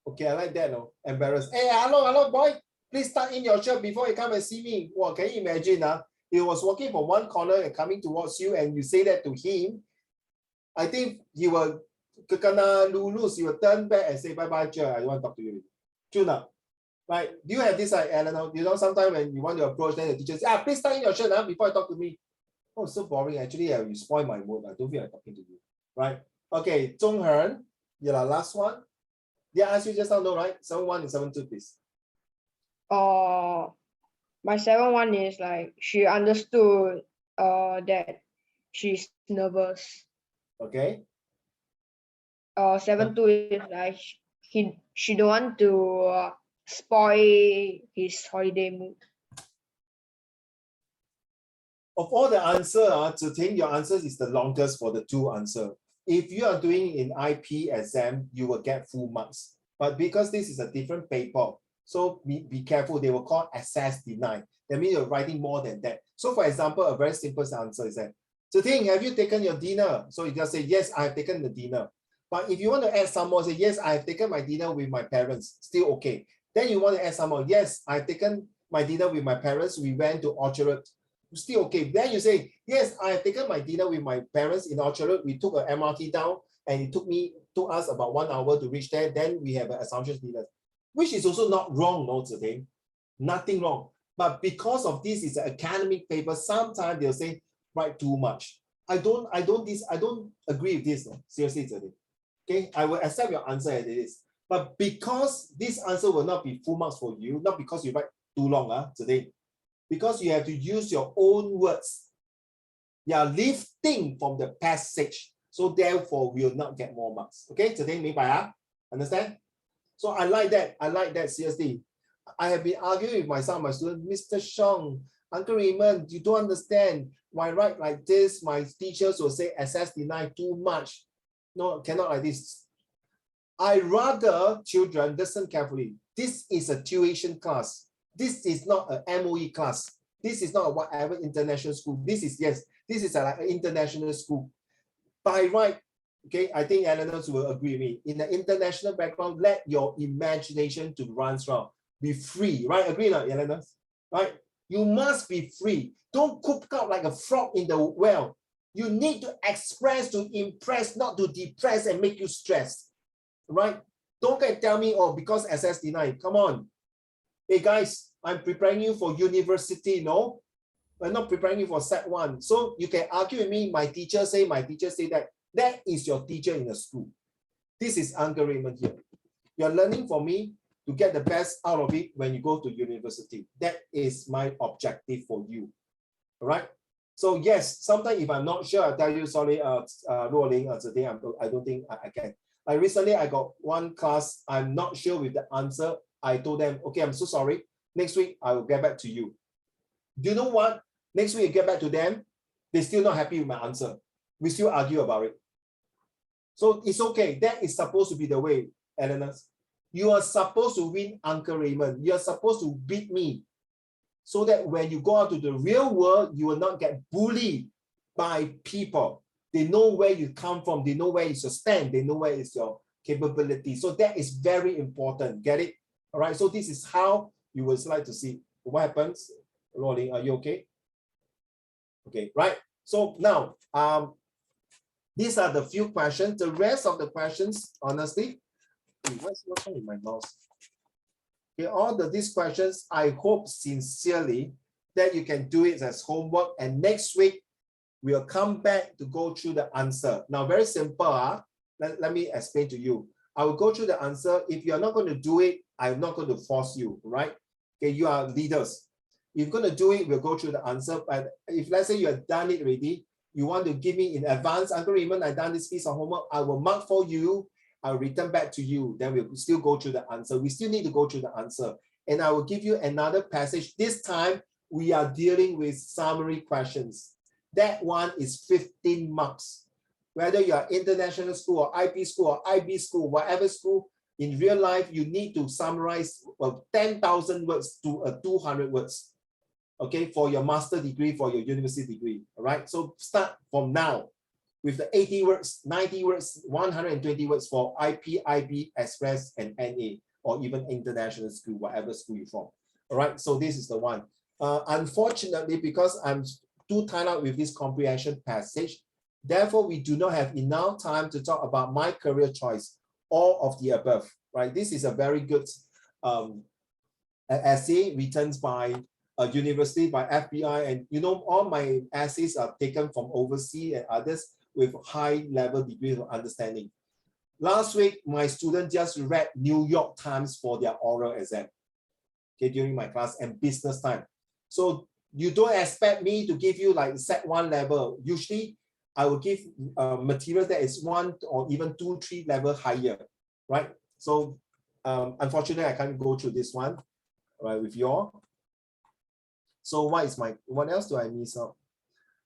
Okay, I like that. No, embarrassed. Hey, hello, boy. Please tuck in your shirt before you come and see me. Well, can you imagine? He was walking from one corner and coming towards you, and you say that to him. I think he will kena lose. He will turn back and say, bye-bye, Jer. I don't want to talk to you. Tuna. Right? Do you have this like Eleanor? You know, sometimes when you want to approach, then the teacher says, please tuck in your shirt before you talk to me. Oh, so boring. Actually, you spoil my mood. I don't feel like talking to you. Right? Okay, Zhonghen, you're the last one. Yeah, I asked you just now, no, right? 7.1 and 7.2, please. My 7.1 is like she understood that she's nervous. Okay. 7.2 is like she don't want to spoil his holiday mood. Of all the answer, to think your answers is the longest for the 2 answer. If you are doing in IP exam, you will get full marks. But because this is a different paper, so be careful. They will call access denied. That means you're writing more than that. So for example, a very simple answer is that, so think, have you taken your dinner? So you just say, yes, I have taken the dinner. But if you want to add some more, say, yes, I have taken my dinner with my parents, still okay. Then you want to add some more, yes, I've taken my dinner with my parents. We went to Orchard. Still okay. Then you say, yes, I have taken my dinner with my parents in Orchard. We took an MRT down and it took us about 1 hour to reach there. Then we have an assumptions needed, which is also not wrong, no, today, nothing wrong. But because of this is an academic paper, sometimes they'll say write too much. I don't agree with this. No? Seriously, today. Okay, I will accept your answer as it is. But because this answer will not be full marks for you, not because you write too long today, because you have to use your own words. You are lifting from the passage. So therefore, we will not get more marks. Okay, today, understand? So I like that, seriously. I have been arguing with some of my students, Mr. Shong, Uncle Raymond, you don't understand. Why write like this? My teachers will say SS deny too much. No, cannot like this. I rather children listen carefully. This is a tuition class. This is not a MOE class. This is not a whatever international school. This is like an international school. By right, okay, I think Eleanor will agree with me. In the international background, let your imagination to run around. Be free, right? Agree not, Eleanor? Right? You must be free. Don't cook out like a frog in the well. You need to express to impress, not to depress and make you stressed. Right? Don't get tell me, oh, because SS denied. Come on. Hey guys, I'm preparing you for university, no? I'm not preparing you for Sec1. So you can argue with me, my teacher say that. That is your teacher in the school. This is Uncle Raymond here. You're learning from me to get the best out of it when you go to university. That is my objective for you. All right? So yes, sometimes if I'm not sure, I'll tell you, sorry, Ruoling, today I don't think I can. Like recently, I got one class, I'm not sure with the answer. I told them, okay, I'm so sorry. Next week, I will get back to you. Do you know what? Next week, I get back to them. They're still not happy with my answer. We still argue about it. So it's okay. That is supposed to be the way, Eleanor. You are supposed to win Uncle Raymond. You are supposed to beat me. So that when you go out to the real world, you will not get bullied by people. They know where you come from. They know where is your stand. They know where is your capability. So that is very important. Get it? All right. So this is how you would like to see what happens. Rolling, are you okay? Okay, right. So now, these are the few questions. The rest of the questions, honestly, what's wrong with my mouse? Okay, all these questions, I hope sincerely that you can do it as homework. And next week, we'll come back to go through the answer. Now, very simple. Let me explain to you. I will go through the answer. If you're not going to do it, I'm not going to force you, right? Okay, you are leaders. If you're going to do it, we'll go through the answer. But if let's say you have done it already, you want to give me in advance, Uncle Raymond, I've done this piece of homework, I will mark for you. I'll return back to you. Then we'll still go through the answer. We still need to go through the answer. And I will give you another passage. This time, we are dealing with summary questions. That one is 15 marks. Whether you are international school or IP school or IB school, whatever school, in real life, you need to summarize 10,000 words to 200 words. Okay, for your master degree, for your university degree. All right, so start from now with the 80 words, 90 words, 120 words for IP, IB, Express, and NA, or even international school, whatever school you're from. All right, so this is the one. Unfortunately, because I'm too tied up with this comprehension passage, therefore, we do not have enough time to talk about my career choice, all of the above, right? This is a very good essay written by a university, by FBI, and you know, all my essays are taken from overseas and others with high level degrees of understanding. Last week, my student just read New York Times for their oral exam, okay, during my class, and business time. So you don't expect me to give you like Sec1 level. Usually, I will give material that is 1 or even 2, 3 level higher, right? So unfortunately, I can't go through this one, right, with you all. So what else do I miss out?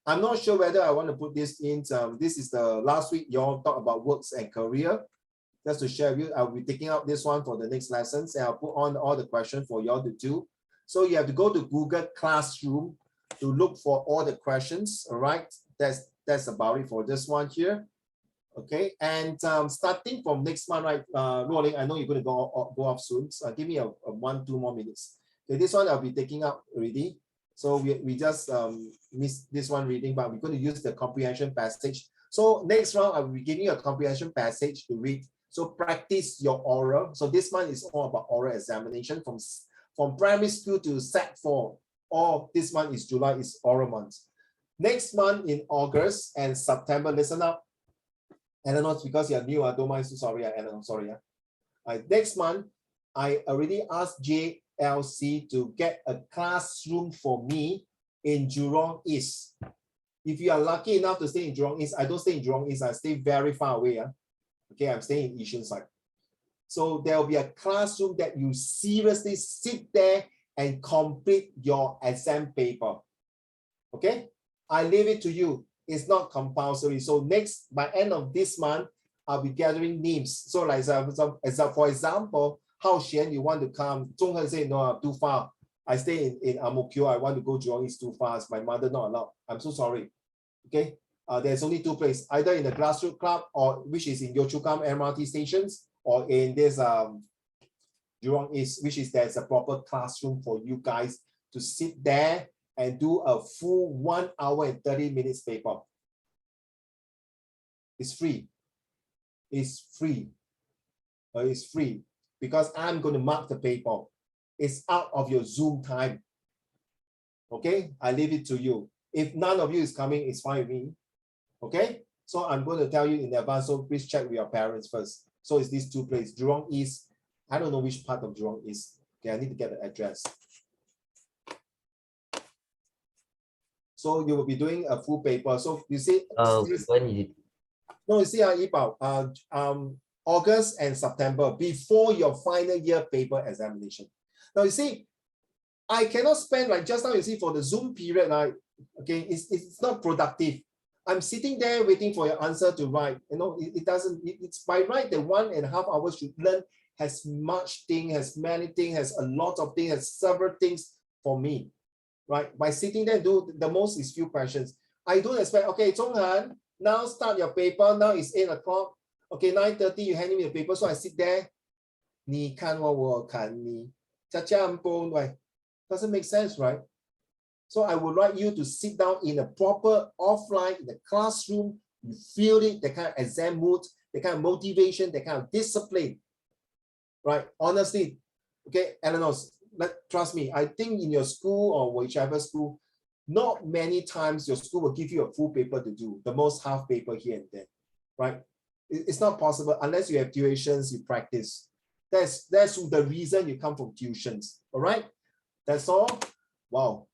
I'm not sure whether I want to put this in. This is the last week you all talk about works and career. Just to share with you, I'll be taking out this one for the next lessons, and I'll put on all the questions for you all to do. So you have to go to Google Classroom to look for all the questions. All right, that's about it for this one here. Okay, and starting from next month, right, Rolling, I know you're going to go off soon. So give me a 1-2 more minutes. Okay, this one I'll be taking out already. So we just missed this one reading, but we're going to use the comprehension passage So next round, I will be giving you a comprehension passage to read. So practice your oral. So this month is all about oral examination from primary school to Sec4. Or this month is July, is oral month. Next month in August and September, listen up. Eleanor, because you're new, I don't mind, so sorry, Eleanor, sorry. Next month, I already asked JLC to get a classroom for me in Jurong East. If you are lucky enough to stay in Jurong East, I don't stay in Jurong East, I stay very far away. Okay, I'm staying in Yishun side. So there will be a classroom that you seriously sit there and complete your exam paper. Okay, I leave it to you. It's not compulsory. So next, by end of this month, I'll be gathering names. So like for example, Hao Xian, you want to come. Zhonghen say, no, too far. I stay in Ang Mo Kio. I want to go Jurong East too fast. My mother not allowed. I'm so sorry. Okay. There's only two places, either in the grassroots club or which is in Yio Chu Kang MRT stations, or in this Jurong East, which is there's a proper classroom for you guys to sit there and do a full 1 hour and 30 minutes paper. It's free. It's free. It's free because I'm going to mark the paper. It's out of your Zoom time. Okay, I leave it to you. If none of you is coming, it's fine with me. Okay, so I'm going to tell you in advance, so please check with your parents first. So it's these two places, Jurong East. I don't know which part of Jurong East. Okay, I need to get the address. So you will be doing a full paper. So you see, when is it? no, you see, Yipao, August and September before your final year paper examination. Now you see, I cannot spend like just now. You see, for the Zoom period, okay, it's not productive. I'm sitting there waiting for your answer to write. You know, it doesn't. It's by right that 1.5 hours should learn has much thing, has many things, has a lot of things, has several things for me, right? By sitting there, do the most is few questions. I don't expect. Okay, Zhonghan, now start your paper. Now it's 8 o'clock. Okay, 9:30, you hand me the paper. So I sit there. 你看我看你，这样不对 doesn't make sense, right? So I would like you to sit down in a proper offline in the classroom. You feel it, the kind of exam mood, the kind of motivation, the kind of discipline, right? Honestly, okay, Eleanor, trust me. I think in your school or whichever school, not many times your school will give you a full paper to do. The most half paper here and there, right? It's not possible unless you have tuitions, you practice. That's the reason you come from tuitions. All right, that's all. Wow.